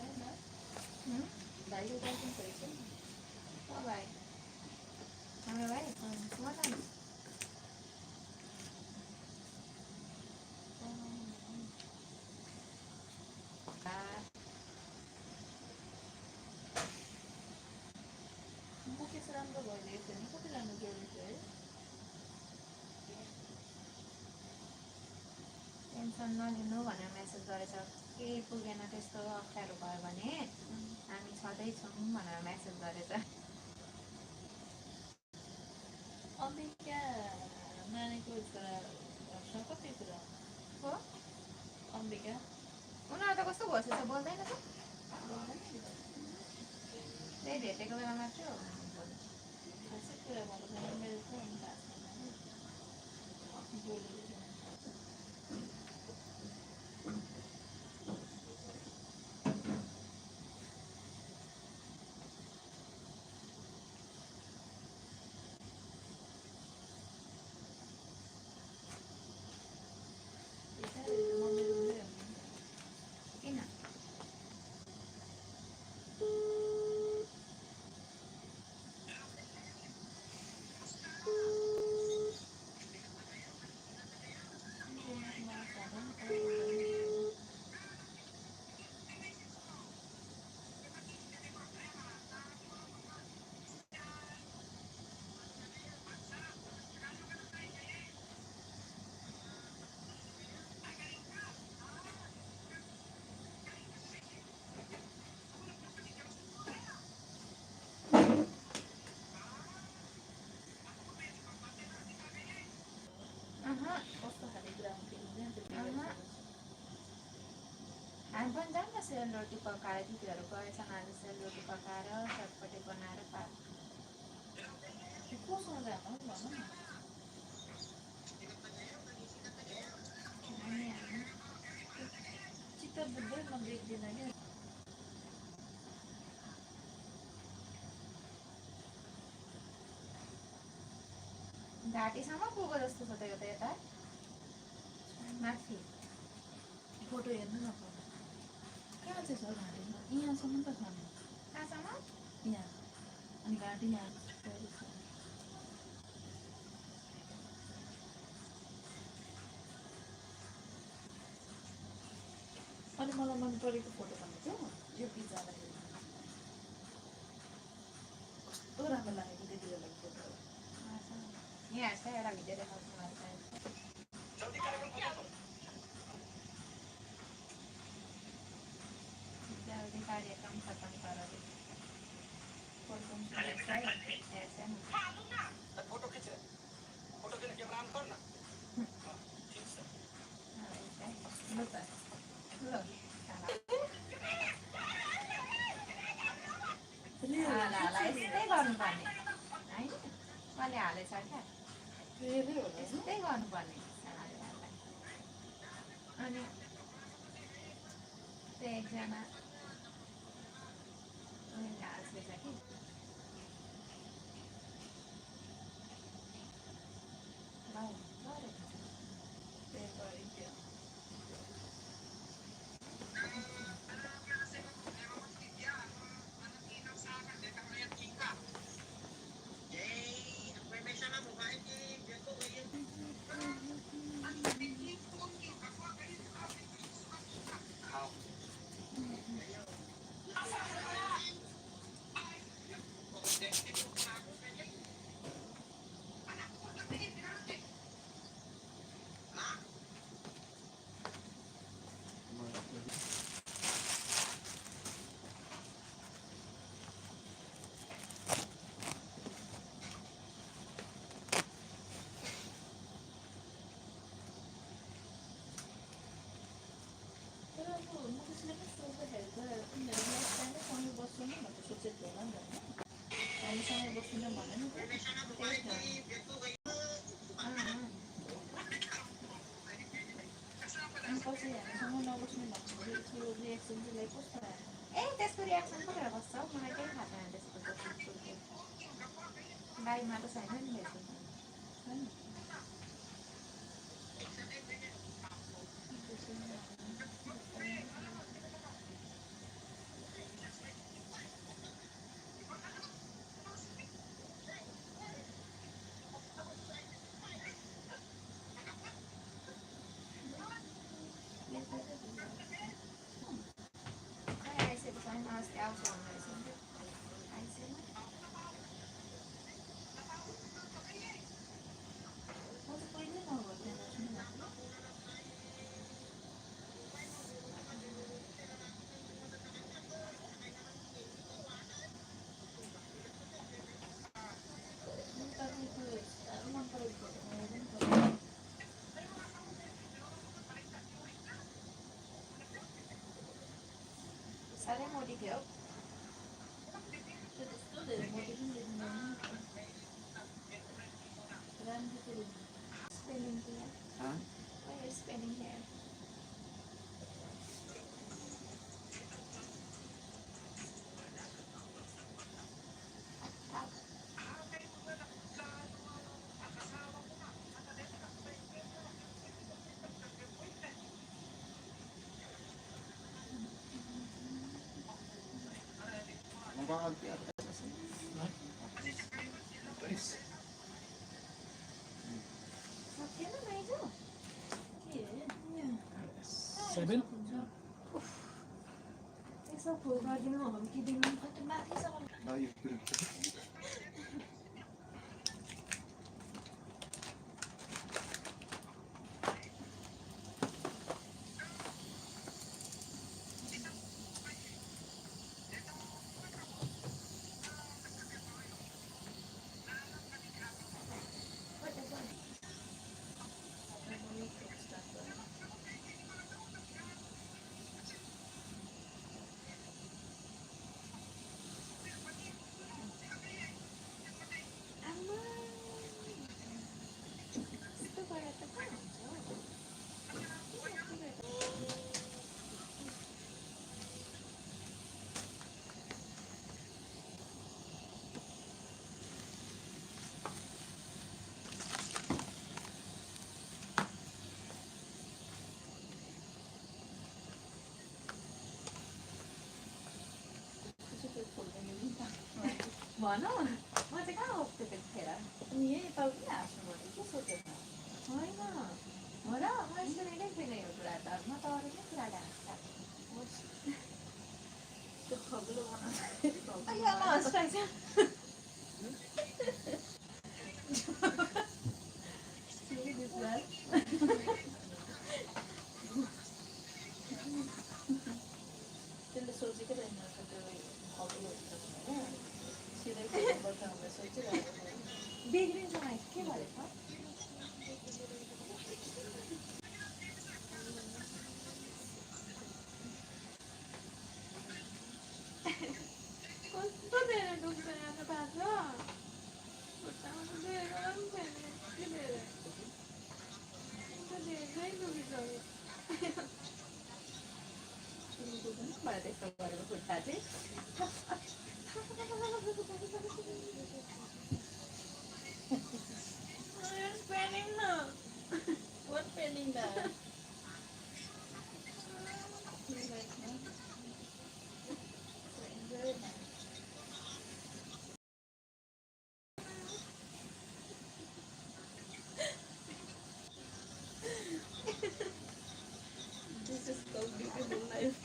नि भाइको पर्सन छोरी छ नि ओ भाइ हाम्रो भाइ मलाई मुकेश राम्रो भइदिएको थियो नि कति राम्रो जोडेको है टेन्सन नलिनु भनेर मेसेज गरेछ केही पुगेन त्यस्तो अप्ठ्यारो भयो भने हामी छँदैछौँ भनेर मेसेज गरेछ अम्बिका नानीको छोरा कति कुरा हो अम्बिका उनीहरू त कस्तो घोषित छ बोल्दैन त त्यही भेटेको बेलामा चाहिँ हो खासै कुरा भएको छैन मेरो त अनि खासमा बोलेको छैन किन कस्तो खाले ग्राउन्ड खेल्नु हामी पनि जाऊँ न सेलरोटी पकाएर दिदीहरू गएछन् आज सेलरोटी पकाएर चटपटी बनाएर कोसँग जानु भन न चित्त बुझ्दै म देख्दिनँ क्या घाँटीसम्म पुगो जस्तो छ त यो त यता माथि फोटो हेर्नु न फोटो कहाँ चाहिँ छ घाँटीमा यहाँसम्म त छ नि कहाँसम्म यहाँ अनि घाँटी यहाँ परेको छ अनि मलाई मन परेको फोटो भनेको यो बिचरालाई कस्तो राम्रो लागेको त्यति बेलाको फोटो यहाँ छ एउटा भिडियो देखाउँछु मलाई जल्दी कार्यक्रम खत्म कर अभी ऐसे ना फोटो खींच रहे फोटो के लिए कैमरा ऑन कर ना यस्तै गर्नुपर्ने होइन मैले हालेछ क्या यस्तै गर्नुपर्ने अनि त्यो एकजना हाल्छ कि म त्यसले पनि सोच्दाखेरि त तिमीहरू नेक्स्ट टाइम सँगै बस्छौ नि भनेर सोचेको होला नि त होइन हामी सँगै बस्दैनौँ भने नि त त्यही त अनि पछि हामीसँग नबस्ने भन्दाखेरि त्यो रिएक्सन चाहिँ लाइक कस्तो आयो ए त्यसको रियाक्सन पो भएर बस्छ हौ, मलाई केही थाहा छैन त्यसको त बारीमा त छैन नि त्यसको छैन खै आइसकेको छैन, अस्ति आउँछ भन्दैछ नि आइसकेन। म त कहिल्यै नगर्थेँ बस्नु भनेको तपाईँको साह्रो मन परेको फोटो पनि साह्रै मोटी थियो हौ। त्यो त्यस्तो धेरै मोटी पनि देखिँदैन राम्रो थियो Spelling here. Hah? Why are you spelling here? Tap. Makakalpi ata. Guys. सकिएन नाइजो? के 7 यसो फुल गरिदिनु हुर्किदिनु त्यो माथिसम्म Layo. Pero आमा यस्तो गरेर त कहाँ हुन्छ हौ? भन म चाहिँ कहाँ उठ्थेँ त्यतिखेर अनि यही यता पनि हाँस्नु भने के सोचेर होइन हो र मैले सुनेकै थिइनँ यो कुरा त म त अरू नै कुराले हाँस्छ त्यो खगलो बनाउँछ अलिक हँसिरहेछ त्यसले सोचेकै रहेन त्यो खगलो हुन्छ भनेर सिधै खगलो बनाउँदा सोचिरहेको बिग्रिन्छ माइक के गरेछ कस्तो धेरै दुख्छ यहाँ त थाहा छ खुट्टामा त धेरै पनि छैन यति धेरै धेरै दुखिसक्यो मलाई त्यस्तो गरेको खुट्टा चाहिँ spelling न What penning that? This is so beautiful life.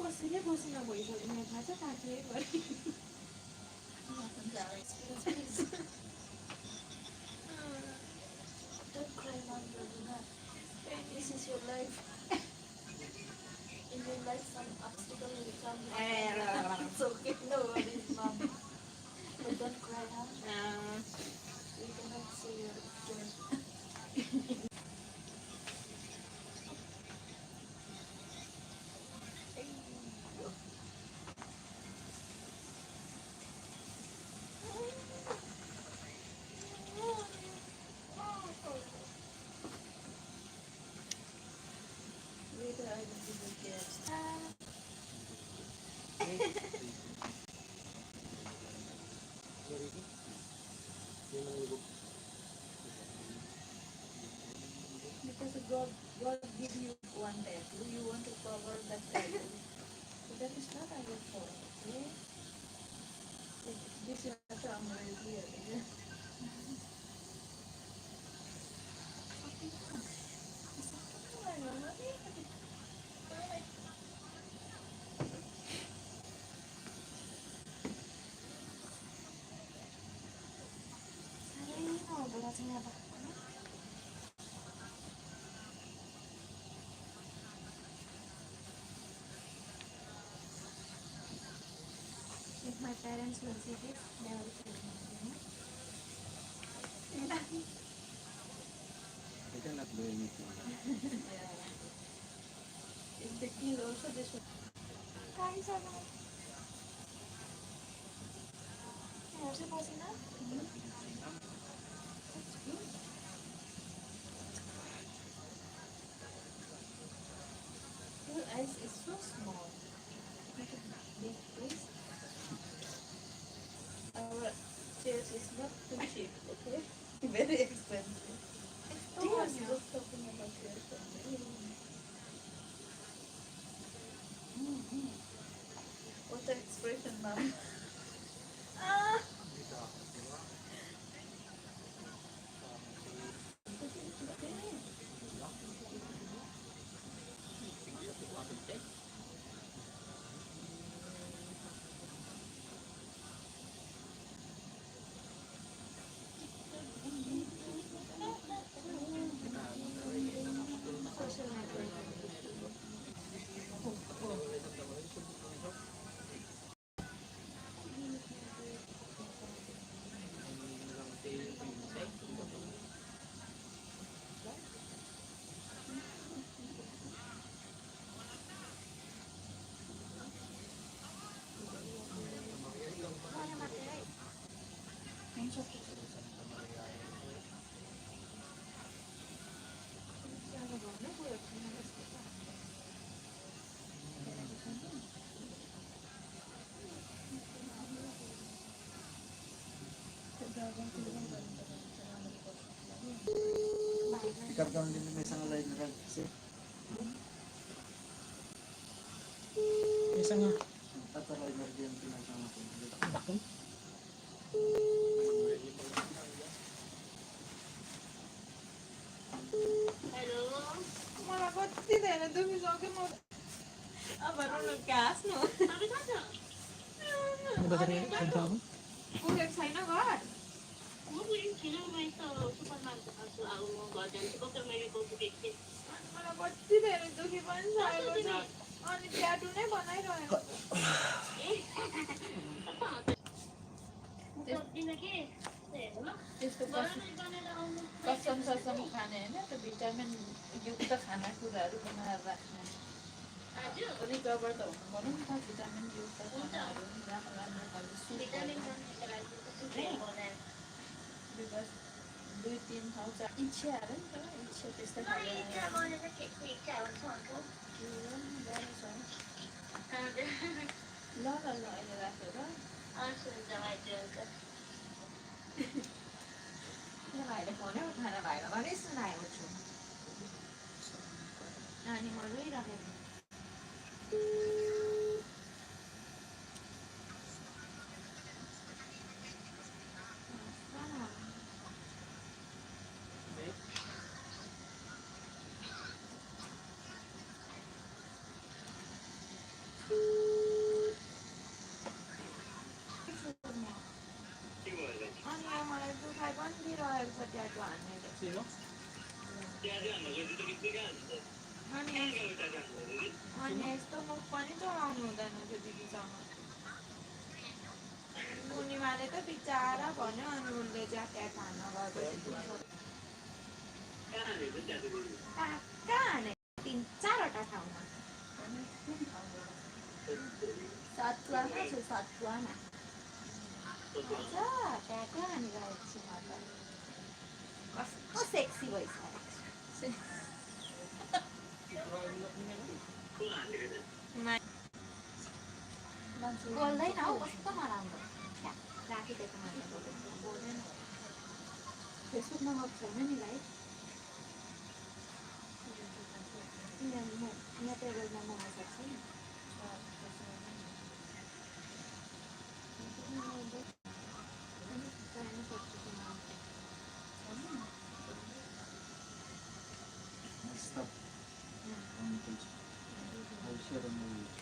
कसैले बसेन भइसक्यो यहाँ थाहा छ काँक्रे गरी Don't cry, mom, Luna. This is your life. In your life, some obstacle will come. Because God give you one tattoo, you want to cover that tattoo. So that is not our fault. Okay? This is not our here. Okay? Saray no, berat niya ba? If my parents will see this, they will kill me. I cannot do anything. If they kill also, this one. Kahit sa mga... Ayun, si Posina? Your eyes is so small. Make it big, please. Our chairs is not too cheap, okay? Very expensive. Ito Yes, niya. just talking about your family. What the expression, ma'am? Ah! Social network. Ano matay? Ano ba? May buhay ko na gusto ko. Ikarga din may isang alay na rin. Kasi, Isa nga. tatalay na rin pinasama ko. Bakit? मला कति धेरै दुखिसक्यो म अब घाँस नु Ano ba rin? Kanta mo? पुगेको छैन घर मलाई कति धेरै दुखी पनि सकेको छ अनि ट्याटु नै बनाइरहेको त्यस्तो कसम कसम खाने होइन त्यो भिटामिन युक्त खानेकुराहरू बनाएर राख्ने रिकभर त हुनु पऱ्यो नि त भिटामिन युक्त खानाहरू राम्रो खालको सुप बिकज 2-3 ठाउँ इच्छाहरू नि त इच्छा त्यस्तै खाले ल अहिले राखेर भाइले फोनै उठाएर भाइलाई पनि सुनाएको छु नानी म रोइराखेको अनि यहाँ मलाई दुखाइ पनि दिइरहेको छ ट्याटु हान्नेले Sino? अनि यस्तो मुख पनि चलाउनु हुँदैन त्यो दिदीसँग मुनिमाले त बिचारा भन्यो अनि उसले चाहिँ ट्याटु हान्न गएपछि कहाँ हाने 3-4वटा ठाउँमा सातुवामा छ सातुवामा मजा ट्याटु हानिरहेको छु म त कस्तो सेक्सी भइसकेको छु मान्छे बोल्दैन हौ कस्तो नराम्रो क्या राखिदिएको मान्छे बोल्दैन फेसबुकमा गएको छैन नि भाइ यहाँ टेबलमा मगाइसक्छ नि Stop. I'll share on my YouTube.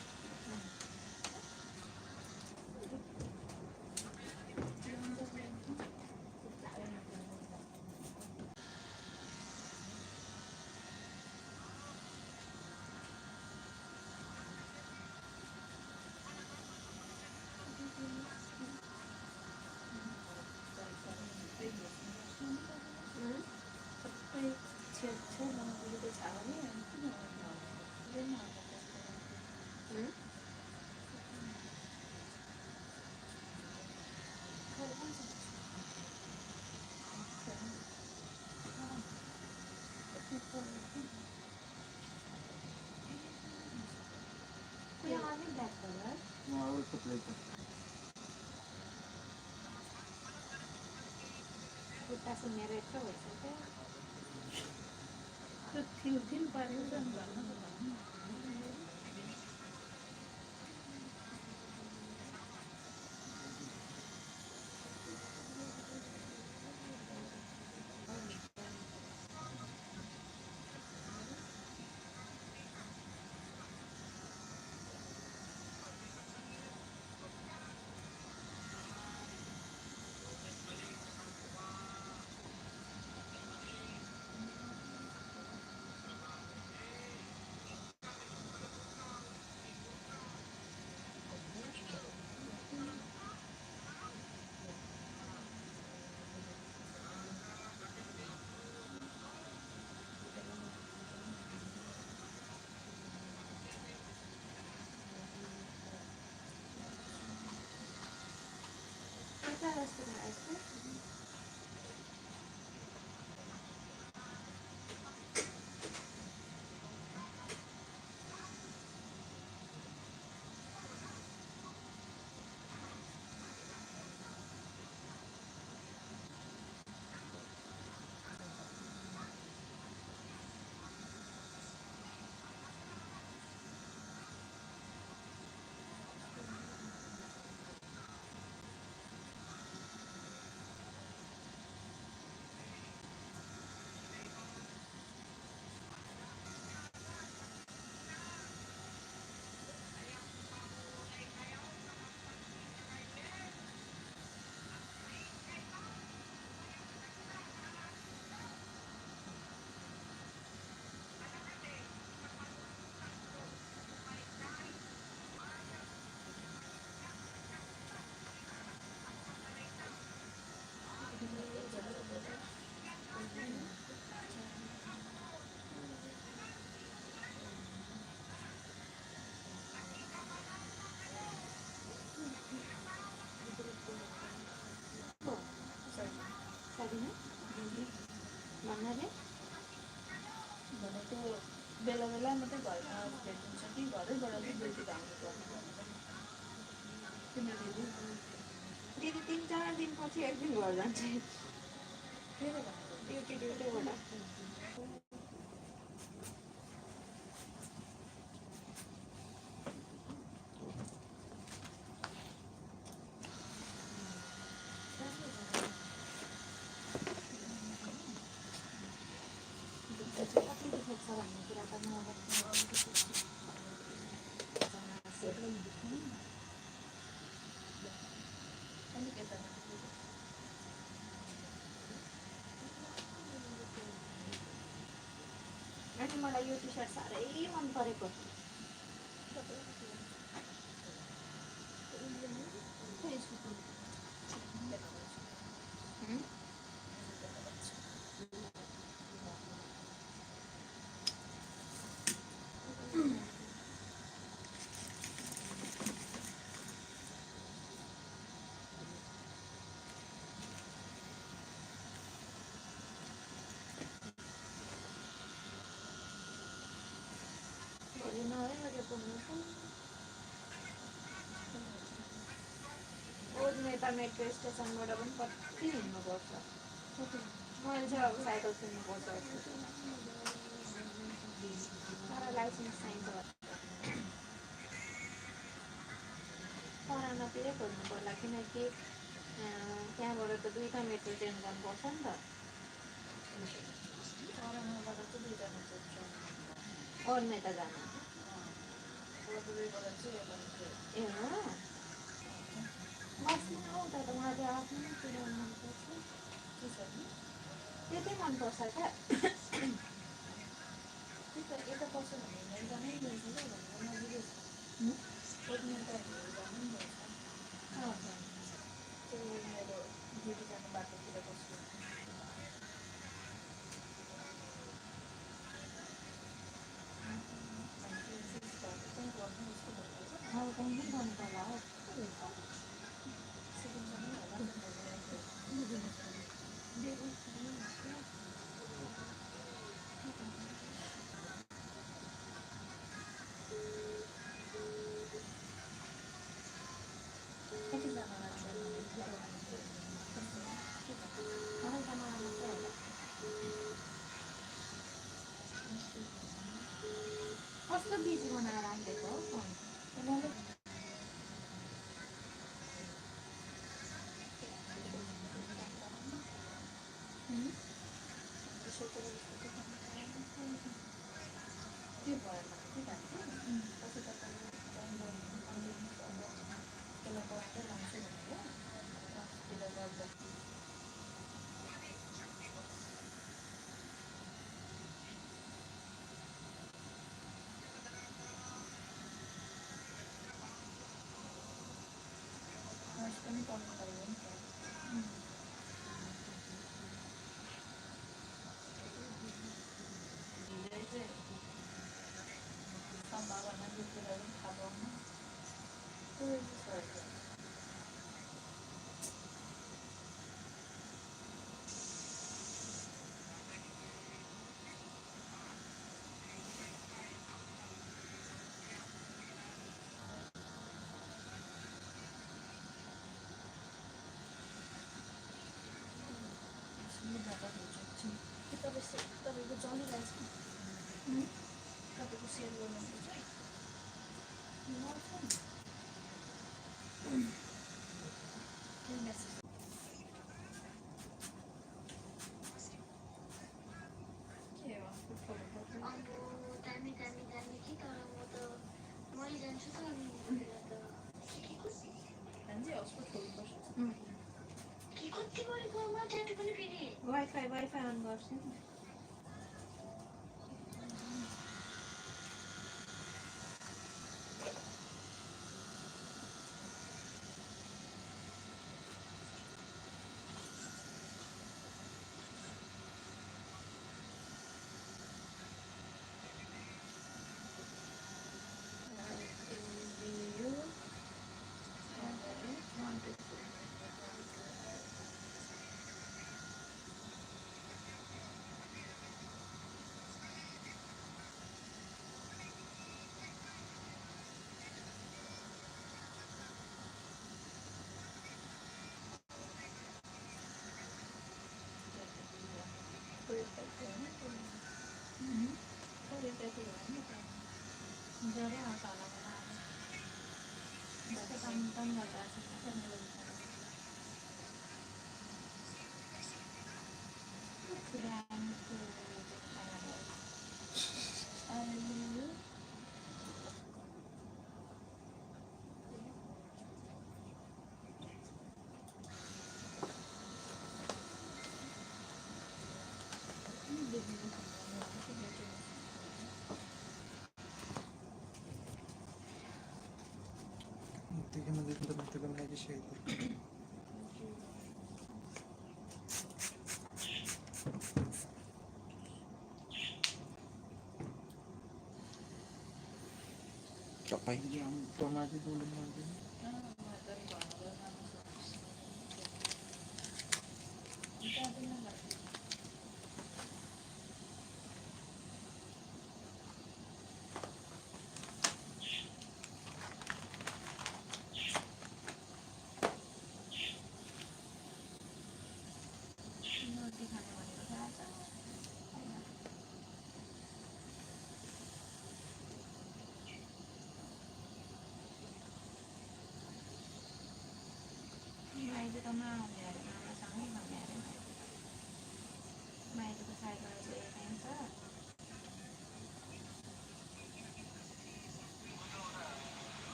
सबै छेउछाउमा बोलेको छ भने अनि किन हुँदैन कुनै आउने back colour No, I will put later. खुट्टा सुनेर यत्रो भइसक्यो त्यो थिम पारेको छ नि भन्न त भन्नु कता जस्तो भएछ साथीमा भन्नाले भनेको बेला बेला मात्रै घरमा भेटिन्छ कि घरैबाट चाहिँ बेलुका आउनु पर्ने तिम्रो दिदी 3-4 दिनपछि एक दिन घर जान्छ फेरि भनेको ड्युटीबाट कति दुखेको छ भन्ने कुरा त अलिक यता अनि मलाई यो टी सर्ट साह्रै मन परेको भोलि यता मेट्रो स्टेसनबाट पनि कति हिँड्नुपर्छ मैले चाहिँ अब साइकल किन्नुपर्छ तर लाइसेन्स चाहिन्छ परानातिरै खोज्नु पर्ला किनकि त्यहाँबाट त 2टा मेट्रो चेन्ज गर्नुपर्छ नि त परामाबाट चाहिँ 2टा मेट्रो ट्रेन अर्ने त जानु बर्दुबेबाट चाहिँ एउटा मेट्रो ए हो बस्नु आउँदा त मलाई चाहिँ आफ्नो नै कुराहरू मनपर्छ के छ नि त्यति मनपर्छ क्या यता बस्यो भने एकदमै मिल्छ क्या भनेर नजिकै छ सोध्ने टाइमहरू जानु पनि मिल्छ त्यही मेरो ड्युटी जाने बाटोतिर बस्छु अब कहीँ गर्नु पर्ला हो कस्तो बिजी बनाएर राखिदिएको हो फोन त्यो भएर के भन्छ पछि तपाईँले त्यसलाई बस्दै लान्छु भनेर हस्पिटल गर्दा पनि पढ्नु पऱ्यो नि त ढिलै चाहिँ सम्भावना देखेर पनि थाहा पाउनु तपाईँको चलिरहेछ तपाईँको सेयर गर्नुपर्छ मेसेज के हो दामी कि तर म त मै जान्छु त अनि हान्जी हस्पिटल खोल्नुपर्छ कि कति गरेको म जान्छु पनि फेरि वाइफाई अन गर्छु नि जरा मसाला बना कम लगा Tignan mo dito tagal na siya ito. Kapay yang pamati dulu natin. मामा भ्याएर मामासँगै भ्याएर बाहिरको साइडबाट चाहिँ पाइन्छ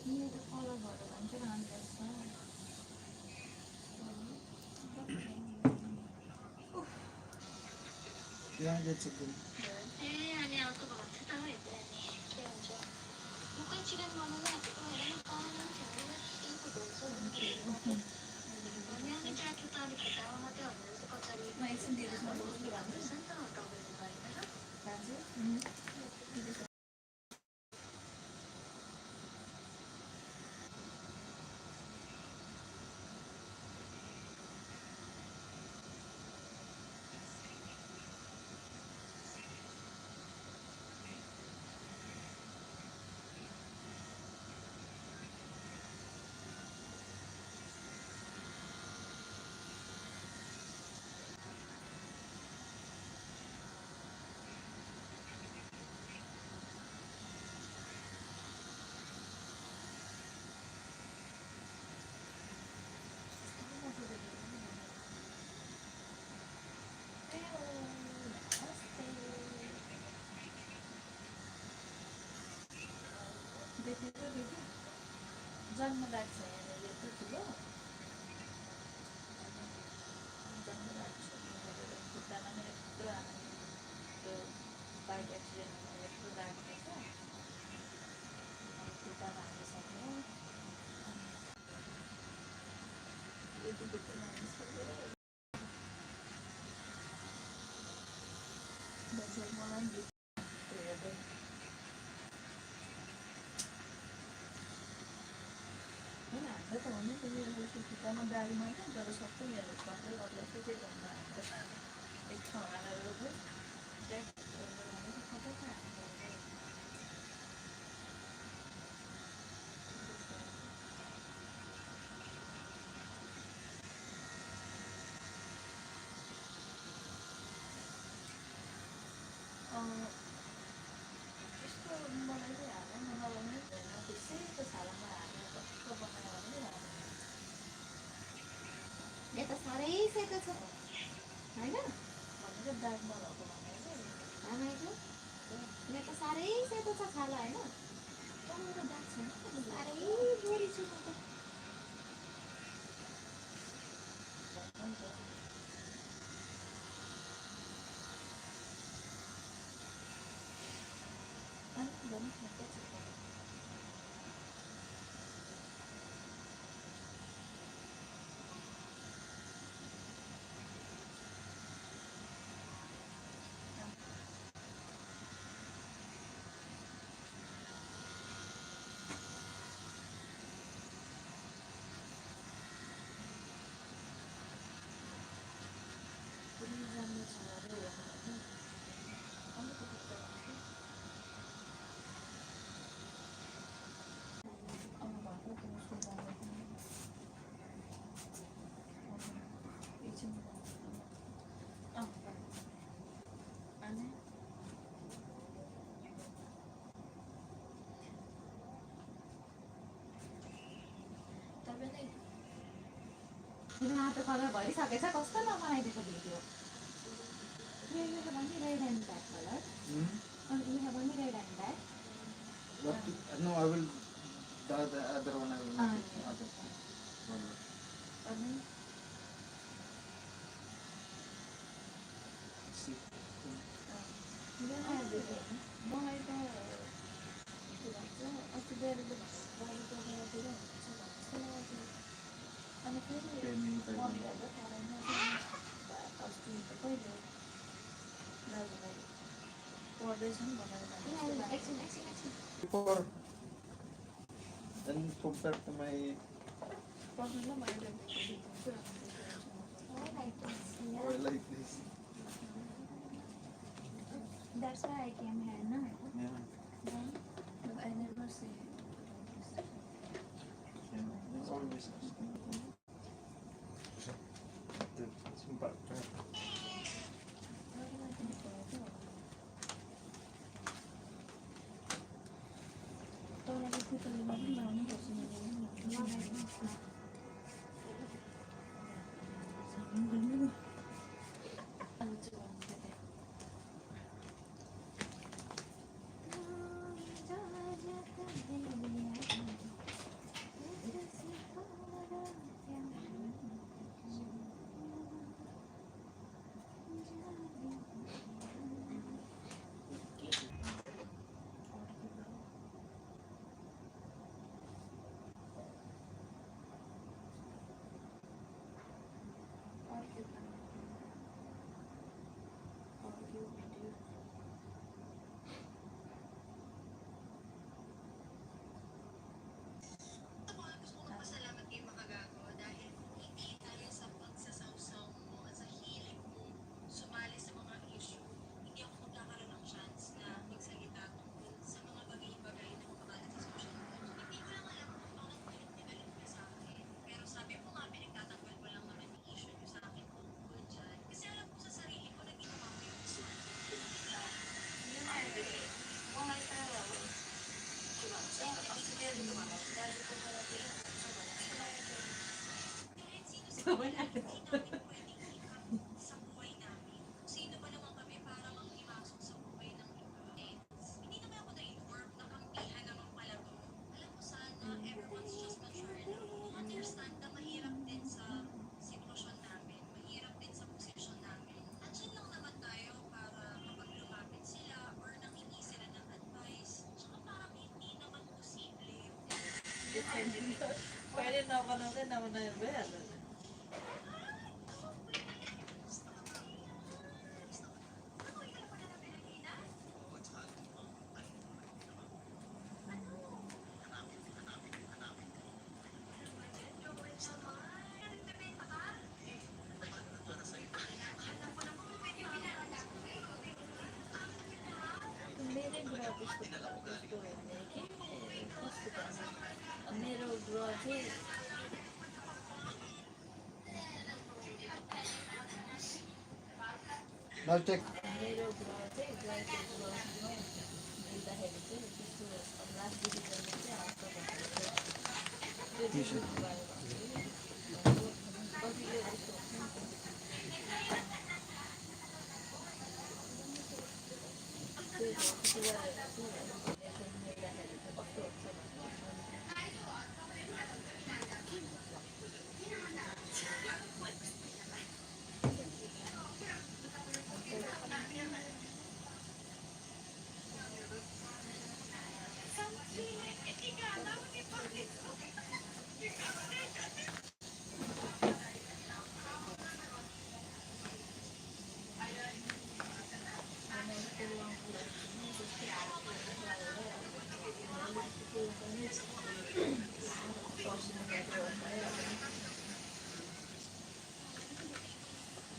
मेरो कलरहरू भन्छ राम्रो यहाँ get something. 아니 아까 같이 따로 있대. 무슨 시간 많으면 언니 자기 딸이 그다음에 어느 것까지 म एकछिन दिदीसँग बोल्छु भन्छु 센터 어떤 거 있나요? दाजु देखेको दिदी जन्मदाग छ यहाँनिर यत्रो ठुलो जन्मदाग छ खुट्टामा पनि यत्रो आमा त्यो बाइक एक्सिडेन्टमा यत्रो दाग रहेछ खुट्टामा हालिसक्यो यति खुट्टा हालिसक्यो मलाई पनि हेर्दै होइन हाम्रो त हुनु त यो खुट्टामा दाग मात्रै तर सबै मेरो कतै कतै के भन्दा एक ठाउँ हालेर रोप्यो यस्तो मलाई चाहिँ हाल्न नलाउने त्यसै त छालामा हालेर कस्तो बनायो भने यता साह्रै सेतो छ होइन भनेर दाग नभएको भनेर चाहिँ आमाको यहाँ त साह्रै सेतो छ छाला होइन कहाँबाट दाग छैन साह्रै गोरी छु म त तिम्रो हात कलर भइसकेछ कस्तो नबनाइदिएको video You have only red and black color. You have only red and black. What? No, I will. The other one I will. Ah, make yeah. other one. अनि See. मलाई त के भन्छ अस्ति बिहानको बाहिरको घरतिर अनि फेरि मम्मीहरू अस्ति त कहिले दाजुभाइ पढ्दैछन् भनेर Before. And compared to my. पढ्नु ल मैले I like this. I like this. That's why I came here, no? Yeah. Then, But I never see. It's always asking. Sumpah. Lagi natin ito. Ito lagi dito lima namin kasi nilawin na. Sabi mo ganun. Ano ito ang ganda? Pasalamat kayo makagago dahil kung hindi dahil sa pagsasawsaw mo at sa hilig mo sumali sa mga issue, hindi ako magkakaroon ng chance na magsalita tungkol sa mga bagay-bagay na kumakalat sa social media. Hindi ko lang alam kung bakit pinagtigalit ka sa akin. Pero sabi mo nga, pinagtatanggol ko lang naman yung issue nyo sa akin tungkol dyan. Kasi alam ko sa sarili ko na ginawa ko yung gusto. Kahit sino sa kanila, hindi namin pwedeng ikat sa buhay namin. Kung sino ba naman kami para manghimasok sa buhay ng iba. Hindi naman ako na-inform na kampihan naman pala to. Alam ko sana, everyone's just matured. Understand na mahirap din sa sitwasyon namin. Mahirap din sa posisyon namin. Andiyan lang naman tayo para kapag lumapit sila or nangingi sila ng advice. Tsaka parang hindi naman posible. Pwede na ako naman na yun ba yan? मेरे ग्रह मेरो ग्रह चाहिँ Now check. मेरो ग्रह चाहिँ ग्रहको ग्रहमा मिल्दाखेरि चाहिँ त्यस्तो अब लास्ट डिभिजनमा चाहिँ आउँछ भन्दाखेरि चाहिँ त्यो डिभिजन भयो भने कतिले त्यस्तो हुन्छ नि त। त्यही हो, त्यति गरेर चाहिँ